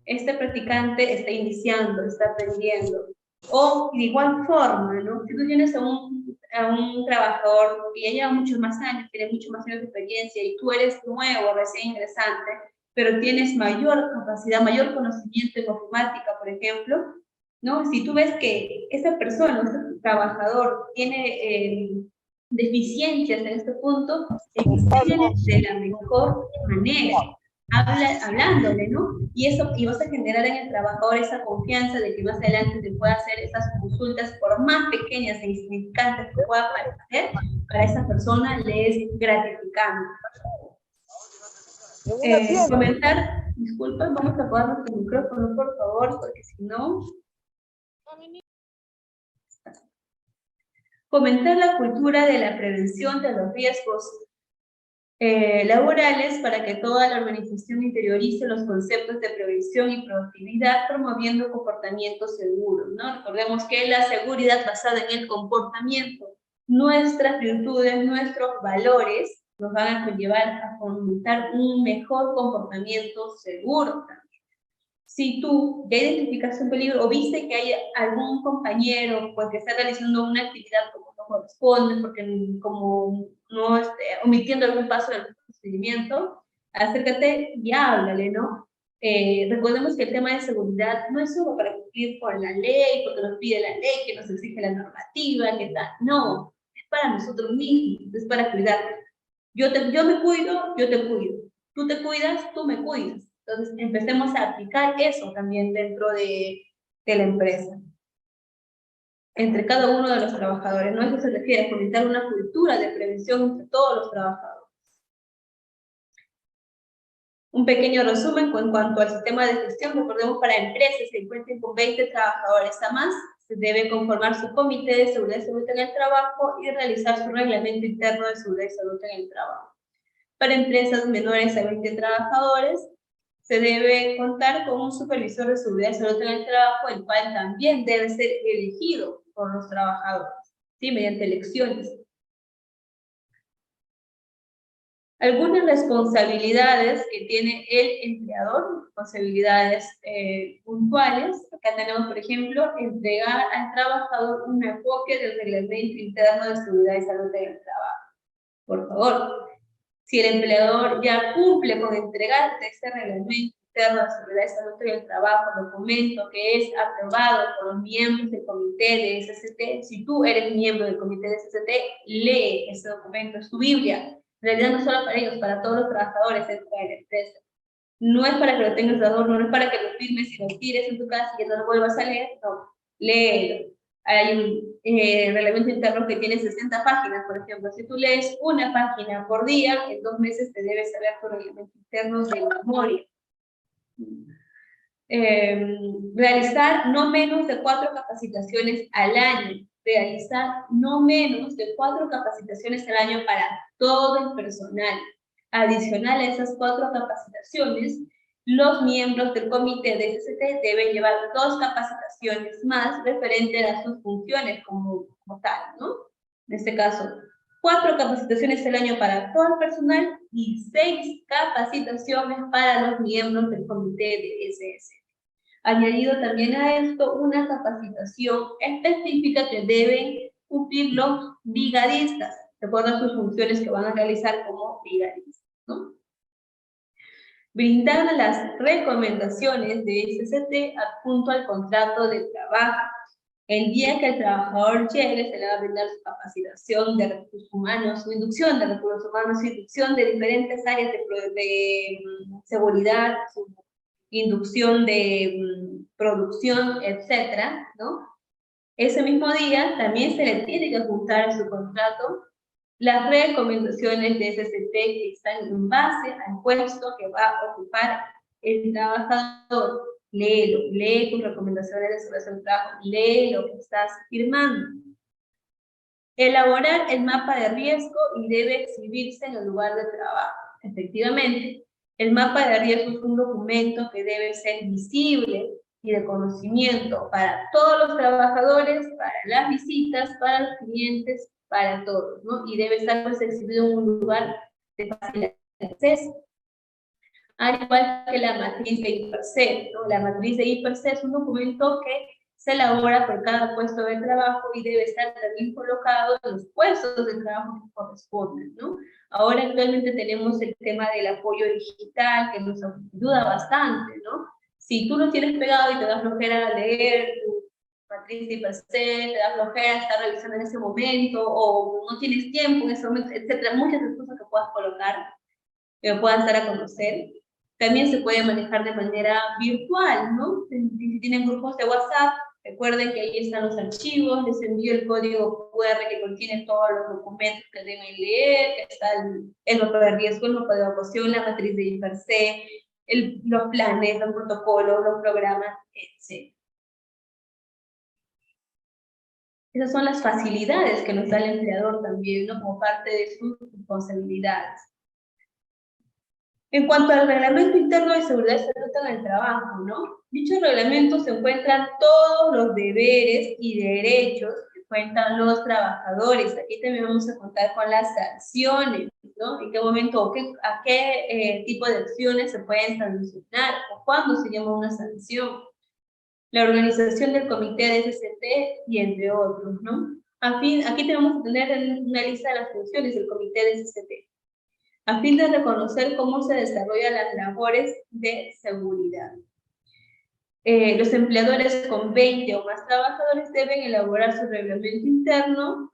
Este practicante está iniciando, está aprendiendo. O de igual forma, ¿no? Si tú tienes a un trabajador que ya lleva muchos más años, tiene muchos más años de experiencia y tú eres nuevo, recién ingresante, pero tienes mayor capacidad, mayor conocimiento en informática, por ejemplo, ¿no? Si tú ves que esa persona, ese trabajador, tiene deficiencias en este punto, enséñale de la mejor manera, hablándole, ¿no? Y vas a generar en el trabajador esa confianza de que más adelante te pueda hacer esas consultas, por más pequeñas e insignificantes que pueda parecer, para esa persona le es gratificante. Comentar, disculpa, vamos a apagar nuestro micrófono, por favor, porque si no... Fomentar la cultura de la prevención de los riesgos laborales para que toda la organización interiorice los conceptos de prevención y proactividad, promoviendo comportamientos seguros, ¿no? Recordemos que la seguridad basada en el comportamiento, nuestras virtudes, nuestros valores, nos van a conllevar a fomentar un mejor comportamiento seguro también. Si tú ya identificaste un peligro o viste que hay algún compañero pues, que está realizando una actividad como no corresponde, porque como no omitiendo algún paso del procedimiento, acércate y háblale, ¿no? Recordemos que el tema de seguridad no es solo para cumplir con la ley, porque nos pide la ley, que nos exige la normativa, que tal. No, es para nosotros mismos, es para cuidarnos. Yo me cuido, yo te cuido. Tú te cuidas, tú me cuidas. Entonces, empecemos a aplicar eso también dentro de la empresa, entre cada uno de los trabajadores, ¿no? Eso se refiere a fomentar una cultura de prevención entre todos los trabajadores. Un pequeño resumen en cuanto al sistema de gestión. Recordemos, para empresas que cuenten con 20 trabajadores a más, se debe conformar su comité de seguridad y salud en el trabajo y realizar su reglamento interno de seguridad y salud en el trabajo. Para empresas menores a 20 trabajadores, se debe contar con un supervisor de seguridad y salud en el trabajo, el cual también debe ser elegido por los trabajadores, ¿sí? Mediante elecciones. Algunas responsabilidades que tiene el empleador, responsabilidades puntuales. Acá tenemos, por ejemplo, entregar al trabajador un enfoque del reglamento interno de seguridad y salud en el trabajo. Por favor, si el empleador ya cumple con entregarte ese reglamento interno de seguridad y salud en el trabajo, documento que es aprobado por los miembros del comité de SST, si tú eres miembro del comité de SST, lee ese documento, es tu Biblia. En realidad no solo para ellos, para todos los trabajadores dentro de la empresa. No es para que lo tengas de adorno, no es para que lo firmes y lo tires en tu casa y que no lo vuelvas a leer, no, léelo. Hay un reglamento interno que tiene 60 páginas, por ejemplo. Si tú lees una página por día, en 2 meses te debes saber tu reglamento interno de memoria. Realizar no menos de 4 capacitaciones al año. Realizar no menos de 4 capacitaciones al año para todo el personal. Adicional a esas 4 capacitaciones, los miembros del comité de SST deben llevar 2 capacitaciones más referentes a sus funciones como tal, ¿no? En este caso, 4 capacitaciones al año para todo el personal y 6 capacitaciones para los miembros del comité de SST. Añadido también a esto una capacitación específica que deben cumplir los brigadistas, de acuerdo a sus funciones que van a realizar como brigadistas, ¿no? Brindar las recomendaciones de SST adjunto al contrato de trabajo. El día que el trabajador llegue, se le va a brindar su capacitación de recursos humanos, su inducción de recursos humanos, su inducción de diferentes áreas de seguridad, su inducción de producción, etcétera, ¿no? Ese mismo día también se le tiene que adjuntar en su contrato las recomendaciones de SST que están en base al puesto que va a ocupar el trabajador. Léelo, lee tus recomendaciones de seguridad del trabajo, lee lo que estás firmando. Elaborar el mapa de riesgo y debe exhibirse en el lugar de trabajo. Efectivamente, el mapa de riesgo es un documento que debe ser visible y de conocimiento para todos los trabajadores, para las visitas, para los clientes, para todos, ¿no? Y debe estar pues exhibido en un lugar de fácil acceso. Al igual que la matriz de I+C, ¿no? La matriz de I+C es un documento que se elabora por cada puesto de trabajo y debe estar también colocado en los puestos de trabajo que corresponden, ¿no? Ahora actualmente tenemos el tema del apoyo digital que nos ayuda bastante, ¿no? Si tú lo tienes pegado y te da flojera leer tu matriz de I+C, te da flojera estar revisando en ese momento, o no tienes tiempo en ese momento, etcétera, muchas cosas que puedas colocar, que puedan dar a conocer. También se puede manejar de manera virtual, ¿no? Si tienen grupos de WhatsApp, recuerden que ahí están los archivos, les envío el código QR que contiene todos los documentos que deben leer, que está el mapa de riesgo, el mapa de evacuación, la matriz de I+C, los planes, los protocolos, los programas, etc. Esas son las facilidades que nos da el empleador también, ¿no? Como parte de sus responsabilidades. En cuanto al reglamento interno de seguridad y salud en el trabajo, ¿no? Dicho reglamento se encuentran todos los deberes y derechos que cuentan los trabajadores. Aquí también vamos a contar con las sanciones, ¿no? En qué momento, a qué tipo de acciones se pueden sancionar, o cuándo se llama una sanción. La organización del comité de SST y entre otros, ¿no? Aquí tenemos que tener una lista de las funciones del comité de SST, a fin de reconocer cómo se desarrollan las labores de seguridad. Los empleadores con 20 o más trabajadores deben elaborar su reglamento interno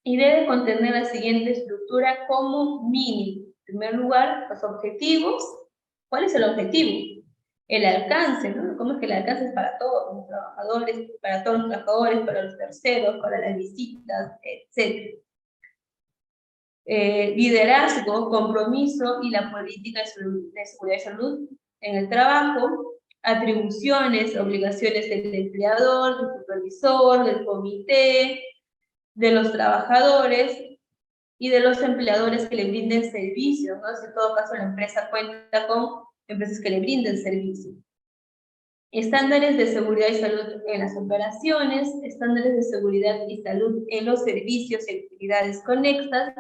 y debe contener la siguiente estructura como mínimo. En primer lugar, los objetivos. ¿Cuál es el objetivo? El alcance, ¿no? ¿Cómo es que el alcance es para todos los trabajadores, para los terceros, para las visitas, etc.? Liderazgo, compromiso y la política de seguridad y salud en el trabajo, atribuciones, obligaciones del empleador, del supervisor, del comité, de los trabajadores y de los empleadores que le brinden servicios, ¿no? Si en todo caso la empresa cuenta con empresas que le brinden servicio. Estándares de seguridad y salud en las operaciones, estándares de seguridad y salud en los servicios y actividades conexas,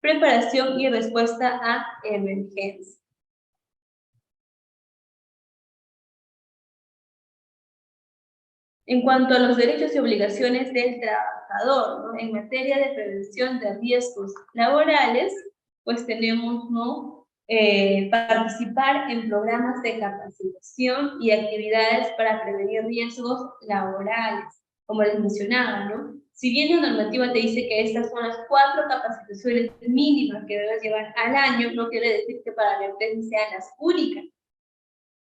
preparación y respuesta a emergencias. En cuanto a los derechos y obligaciones del trabajador, ¿no? En materia de prevención de riesgos laborales, pues tenemos, ¿no? Participar en programas de capacitación y actividades para prevenir riesgos laborales, como les mencionaba, ¿no? Si bien la normativa te dice que estas son las 4 capacitaciones mínimas que debes llevar al año, no quiere decir que para la empresa sean las únicas.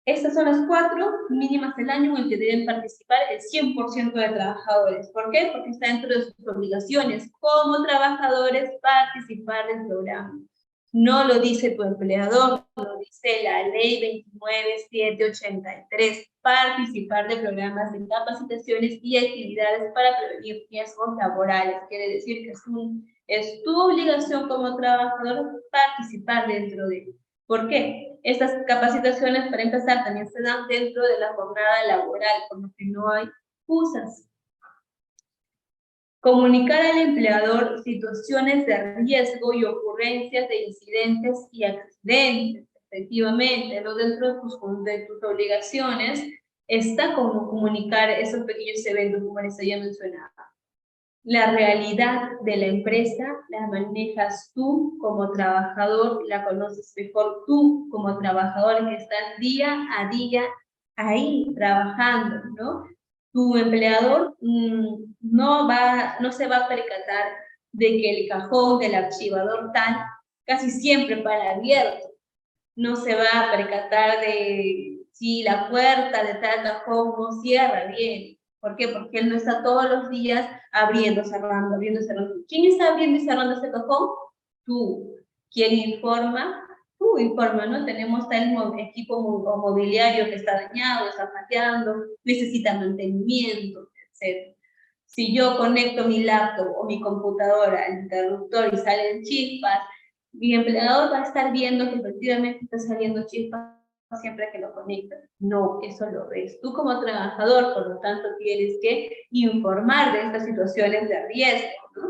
Estas son las 4 mínimas del año en el que deben participar el 100% de trabajadores. ¿Por qué? Porque está dentro de sus obligaciones como trabajadores participar del programa. No lo dice tu empleador, lo dice la ley 29783, participar de programas de capacitaciones y actividades para prevenir riesgos laborales. Quiere decir que es tu obligación como trabajador participar dentro de ello. ¿Por qué? Estas capacitaciones, para empezar, también se dan dentro de la jornada laboral, por lo que no hay excusas. Comunicar al empleador situaciones de riesgo y ocurrencias de incidentes y accidentes. Efectivamente, ¿no? Dentro de tus obligaciones está como comunicar esos pequeños eventos, como les había mencionado. La realidad de la empresa la manejas tú como trabajador, la conoces mejor tú como trabajador que estás día a día ahí trabajando, ¿no? Tu empleador no se va a percatar de que el cajón del archivador tal casi siempre para abierto. No se va a percatar de si la puerta de tal cajón no cierra bien. ¿Por qué? Porque él no está todos los días abriendo, cerrando, abriendo, cerrando. ¿Quién está abriendo y cerrando ese cajón? Tú. ¿Quién informa? Tú informa, ¿no? Tenemos tal equipo mobiliario que está dañado, está fallando, necesita mantenimiento, etc. Si yo conecto mi laptop o mi computadora al interruptor y salen chispas, mi empleador va a estar viendo que efectivamente está saliendo chispas siempre que lo conectas. No, eso lo ves tú como trabajador, por lo tanto tienes que informar de estas situaciones de riesgo, ¿no?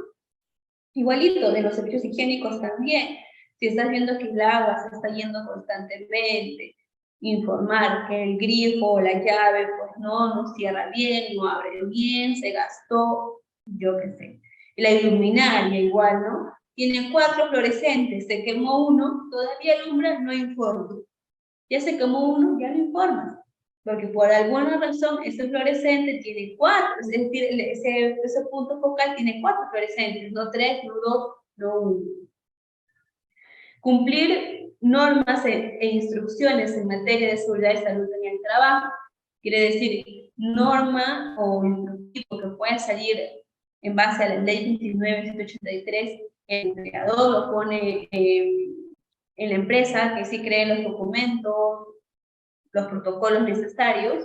Igualito, de los servicios higiénicos también. Si estás viendo que el agua se está yendo constantemente, informar que el grifo o la llave, pues no cierra bien, no abre bien, se gastó, yo qué sé. La luminaria igual, ¿no? Tiene 4 fluorescentes, se quemó uno, todavía alumbra, no informa. Ya se quemó uno, ya no informas. Porque por alguna razón ese fluorescente tiene 4, es decir, ese punto focal tiene 4 fluorescentes, no 3, no 2, no 1. Cumplir normas e instrucciones en materia de seguridad y salud en el trabajo, quiere decir norma o instructivo que puede salir en base a la ley 29.183, el empleador lo pone en la empresa, que sí cree los documentos, los protocolos necesarios,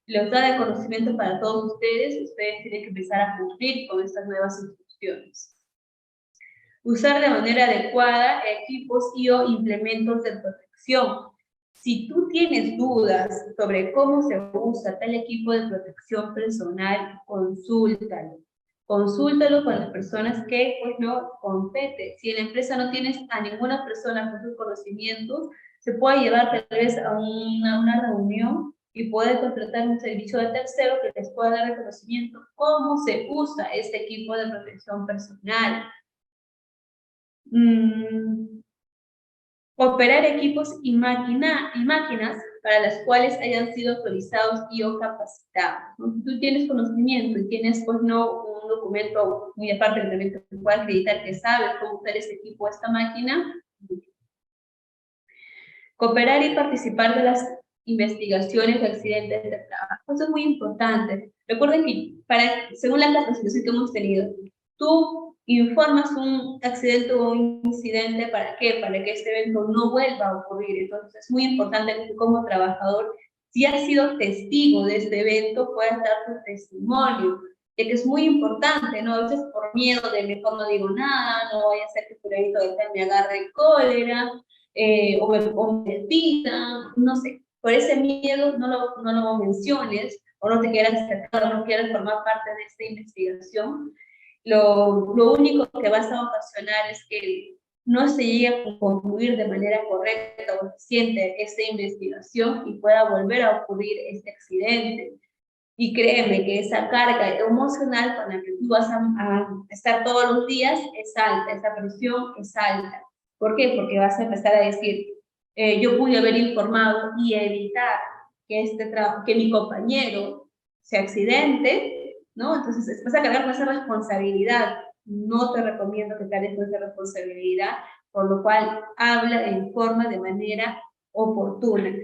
los da de conocimiento para todos ustedes tienen que empezar a cumplir con estas nuevas instrucciones. Usar de manera adecuada equipos y o implementos de protección. Si tú tienes dudas sobre cómo se usa tal equipo de protección personal, consúltalo. Consúltalo con las personas que pues no compete. Si en la empresa no tienes a ninguna persona con sus conocimientos, se puede llevar tal vez a una reunión y puede contratar un servicio de tercero que les pueda dar el conocimiento cómo se usa este equipo de protección personal. Operar equipos y máquinas para las cuales hayan sido autorizados y o capacitados. Si tú tienes conocimiento y tienes pues no un documento muy aparte del documento que pueda acreditar que sabes cómo usar ese equipo o esta máquina. Cooperar y participar de las investigaciones de accidentes de trabajo. Eso es muy importante. Recuerden que según la capacitación que hemos tenido, tú informas un accidente o un incidente, ¿para qué? Para que este evento no vuelva a ocurrir. Entonces es muy importante que tú como trabajador, si has sido testigo de este evento, puedas dar tu testimonio, ya que es muy importante, ¿no? A veces por miedo de mejor no digo nada, no vaya a ser que fulanito de tal me agarre cólera, o me despida, no sé. Por ese miedo no lo menciones, o no te quieras acercar, o no quieras formar parte de esta investigación. Lo único que vas a ocasionar es que no se llegue a concluir de manera correcta o eficiente esta investigación y pueda volver a ocurrir este accidente. Y créeme que esa carga emocional con la que tú vas a estar todos los días es alta, esa presión es alta. ¿Por qué? Porque vas a empezar a decir, yo pude haber informado y evitar que mi compañero se accidente, ¿no? Entonces vas a cargar con esa responsabilidad. No te recomiendo que cargues con esa responsabilidad, por lo cual habla e informa de manera oportuna.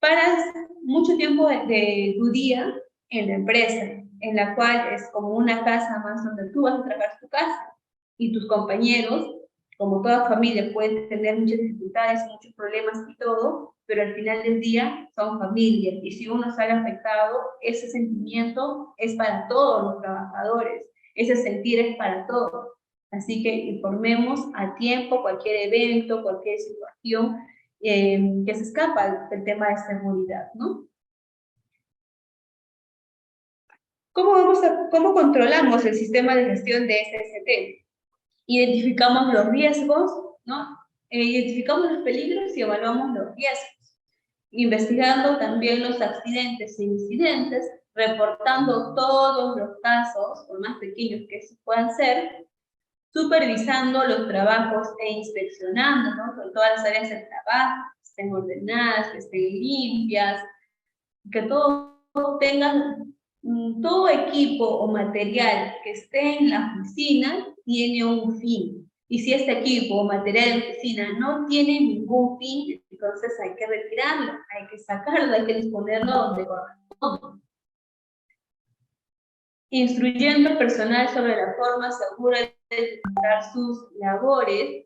paras mucho tiempo de tu día en la empresa, en la cual es como una casa más donde tú vas a trabajar tu casa, y tus compañeros, como toda familia, pueden tener muchas dificultades, muchos problemas y todo, pero al final del día son familia, y si uno sale afectado, ese sentimiento es para todos los trabajadores, ese sentir es para todos. Así que informemos a tiempo cualquier evento, cualquier situación que se escapa del tema de seguridad, ¿no? ¿Cómo controlamos el sistema de gestión de SST? Identificamos los riesgos, ¿no? Identificamos los peligros y evaluamos los riesgos. Investigando también los accidentes e incidentes, reportando todos los casos, por más pequeños que puedan ser, supervisando los trabajos e inspeccionando, ¿no? Con todas las áreas del trabajo, que estén ordenadas, que estén limpias, que todo tengan, todo equipo o material que esté en la oficina tiene un fin. Y si este equipo o material de oficina no tiene ningún fin, entonces hay que retirarlo, hay que sacarlo, hay que disponerlo donde corresponde. Instruyendo al personal sobre la forma segura de ejecutar sus labores,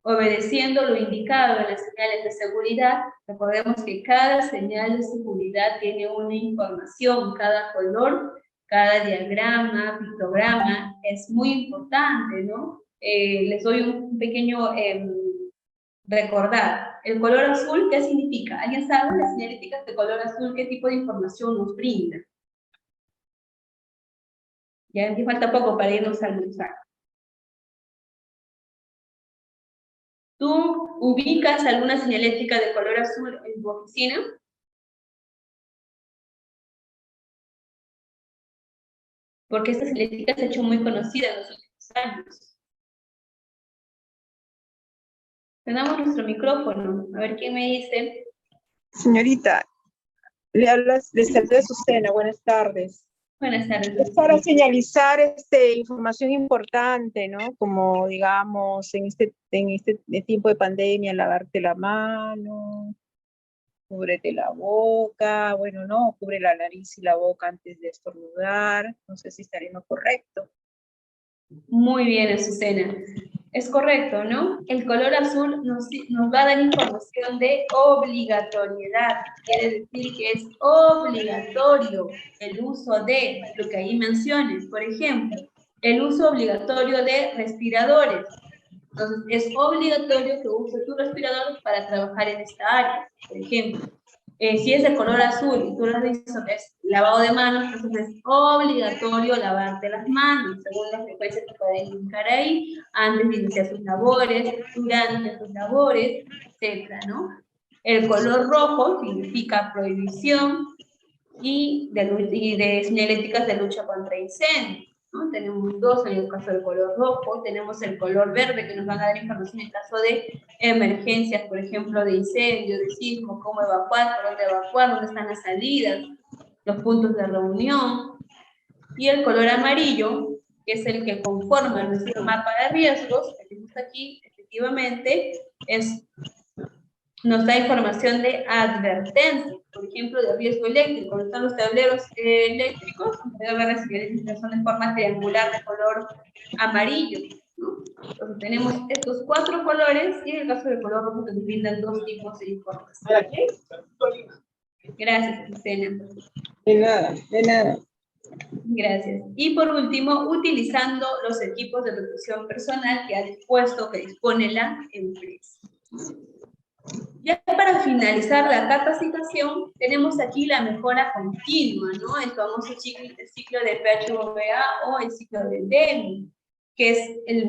obedeciendo lo indicado en las señales de seguridad. Recordemos que cada señal de seguridad tiene una información, cada color, cada diagrama, pictograma, es muy importante, ¿no? Les doy un pequeño recordar. El color azul, ¿qué significa? ¿Alguien sabe las señaléticas de color azul qué tipo de información nos brinda? Ya aquí falta poco para irnos a almorzar. ¿Tú ubicas alguna señalética de color azul en tu oficina? Porque esta señalética se ha hecho muy conocida en los últimos años. Tenemos nuestro micrófono. A ver quién me dice. Señorita, le saluda Susana, buenas tardes. Buenas tardes. Es para señalizar información importante, ¿no? Como, digamos, en este tiempo de pandemia, lavarte la mano, cúbrete la boca, bueno, no, cubre la nariz y la boca antes de estornudar, no sé si estaría en lo correcto. Muy bien, Azucena. Es correcto, ¿no? El color azul nos va a dar información de obligatoriedad. Quiere decir que es obligatorio el uso de lo que ahí menciones. Por ejemplo, el uso obligatorio de respiradores. Entonces, es obligatorio que uses tu respirador para trabajar en esta área, por ejemplo. Si es de color azul y tú lo dices que es lavado de manos, entonces es obligatorio lavarte las manos, según la frecuencia que pueden indicar ahí, antes de iniciar sus labores, durante sus labores, etcétera, ¿no? El color rojo significa prohibición y de señaléticas de lucha contra incendios, ¿no? Tenemos dos en el caso del color rojo, tenemos el color verde que nos van a dar información en caso de emergencias, por ejemplo, de incendio, de sismo, cómo evacuar, dónde están las salidas, los puntos de reunión. Y el color amarillo, que es el que conforma nuestro mapa de riesgos, que tenemos aquí, efectivamente, nos da información de advertencia, por ejemplo, de riesgo eléctrico. Cuando están los tableros eléctricos, debe haber señalización de forma triangular de color amarillo, ¿no? Entonces tenemos estos 4 colores y en el caso del color rojo nos brindan 2 tipos de información. Gracias, Lucena. De nada, de nada. Gracias. Y por último, utilizando los equipos de protección personal que ha dispuesto, que dispone la empresa. Ya para finalizar la capacitación, tenemos aquí la mejora continua, ¿no? El famoso ciclo de PHVA o el ciclo de DEMI, que es el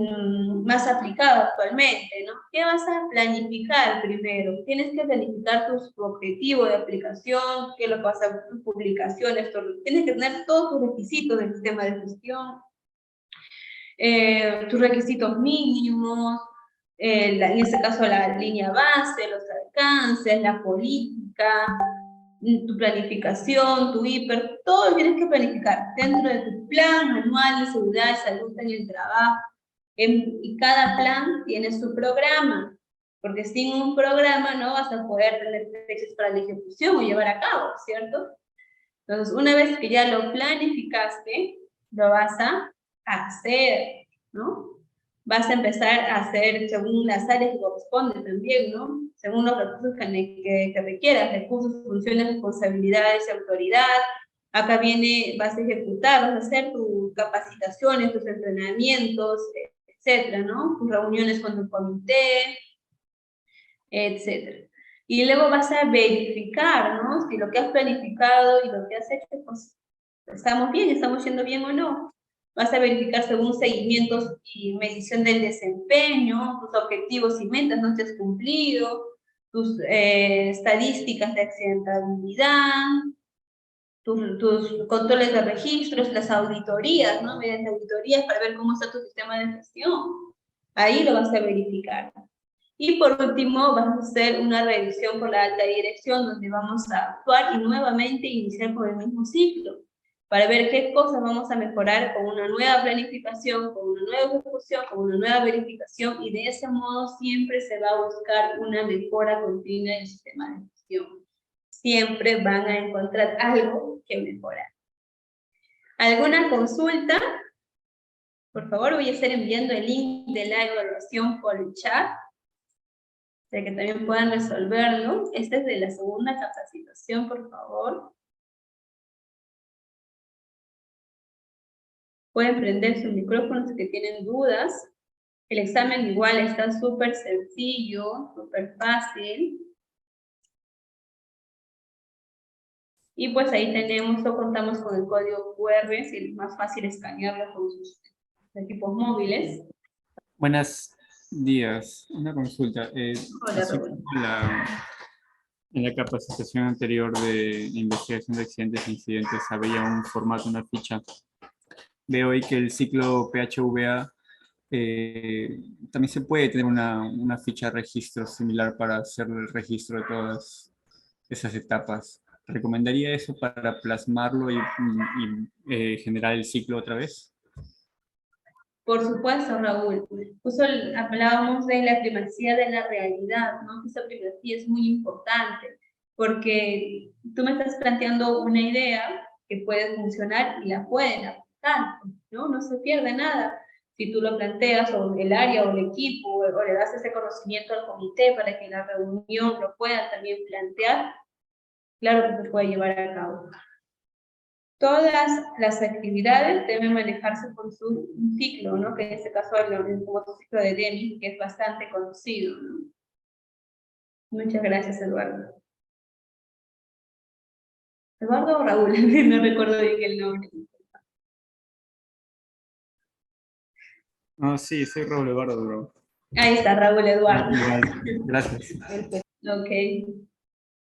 más aplicado actualmente, ¿no? ¿Qué vas a planificar primero? Tienes que planificar tu objetivo de aplicación, qué es lo que vas a hacer, tus publicaciones, tienes que tener todos tus requisitos del sistema de gestión, tus requisitos mínimos, en este caso la línea base, los alcances, la política, tu planificación, tu hiper, todo lo tienes que planificar dentro de tu plan anual de seguridad y salud en el trabajo. Y cada plan tiene su programa. Porque sin un programa no vas a poder tener fechas para la ejecución o llevar a cabo, ¿cierto? Entonces, una vez que ya lo planificaste, lo vas a hacer, ¿no? Vas a empezar a hacer según las áreas que corresponden también, ¿no? Según los recursos que requieras, recursos, funciones, responsabilidades y autoridad. Acá viene, vas a ejecutar, vas a hacer tus capacitaciones, tus entrenamientos, etcétera, ¿no? Tus reuniones con tu comité, etcétera. Y luego vas a verificar, ¿no? Si lo que has planificado y lo que has hecho, pues, estamos bien, estamos yendo bien o no. Vas a verificar según seguimientos y medición del desempeño, tus objetivos y metas no te has cumplido, tus estadísticas de accidentabilidad, tus controles de registros, las auditorías, ¿no? Mediante auditorías para ver cómo está tu sistema de gestión. Ahí lo vas a verificar. Y por último, vamos a hacer una revisión por la alta dirección, donde vamos a actuar y nuevamente iniciar con el mismo ciclo, para ver qué cosas vamos a mejorar con una nueva planificación, con una nueva ejecución, con una nueva verificación, y de ese modo siempre se va a buscar una mejora continua del sistema de gestión. Siempre van a encontrar algo que mejorar. ¿Alguna consulta? Por favor, voy a estar enviando el link de la evaluación por el chat, para que también puedan resolverlo. Este es de la segunda capacitación, por favor. Pueden prender sus micrófonos si tienen dudas. El examen igual está súper sencillo, súper fácil. Y pues ahí tenemos o contamos con el código QR, si es más fácil escanearlo con sus equipos móviles. Buenos días. Una consulta. Hola, Así Raúl. como en la capacitación anterior de investigación de accidentes e incidentes había un formato, una ficha. Veo hoy que el ciclo PHVA también se puede tener una ficha de registro similar para hacer el registro de todas esas etapas. ¿Recomendaría eso para plasmarlo y generar el ciclo otra vez? Por supuesto, Raúl. Justo hablábamos de la primacía de la realidad, ¿no? Esa primacía es muy importante, porque tú me estás planteando una idea que puede funcionar y la pueden aplicar, ¿no? No se pierde nada. Si tú lo planteas, o el área, o el equipo, o le das ese conocimiento al comité para que en la reunión lo puedan también plantear, claro que se puede llevar a cabo. Todas las actividades deben manejarse por su ciclo, ¿no? Que en este caso es el famoso ciclo de Deming, que es bastante conocido, ¿no? Muchas gracias, Eduardo. ¿Eduardo o Raúl? No recuerdo bien el nombre. No, sí, soy Raúl Eduardo, bro. Ahí está, Raúl Eduardo. Gracias. Ok.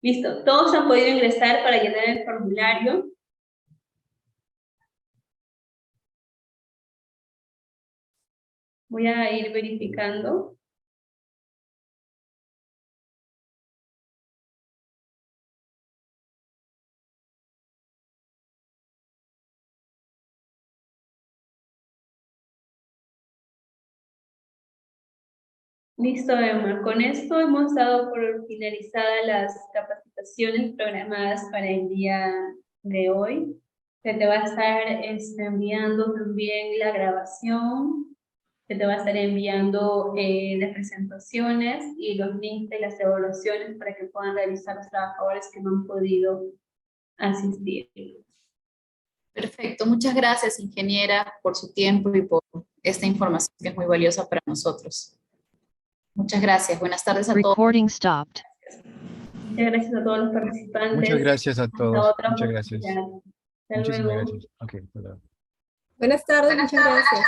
Listo. Todos han podido ingresar para llenar el formulario. Voy a ir verificando. Listo, Emma. Con esto hemos dado por finalizadas las capacitaciones programadas para el día de hoy. Se te va a estar enviando también la grabación, se te va a estar enviando las presentaciones y los links de las evaluaciones para que puedan realizar los trabajadores que no han podido asistir. Perfecto, muchas gracias, ingeniera, por su tiempo y por esta información que es muy valiosa para nosotros. Muchas gracias, buenas tardes a todos. Recording stopped. Muchas gracias a todos los participantes. Muchas gracias a Hasta todos. otra Muchas gracias. oportunidad. Hasta Muchísimas luego. gracias. Ok, hasta luego. Buenas tardes, muchas gracias.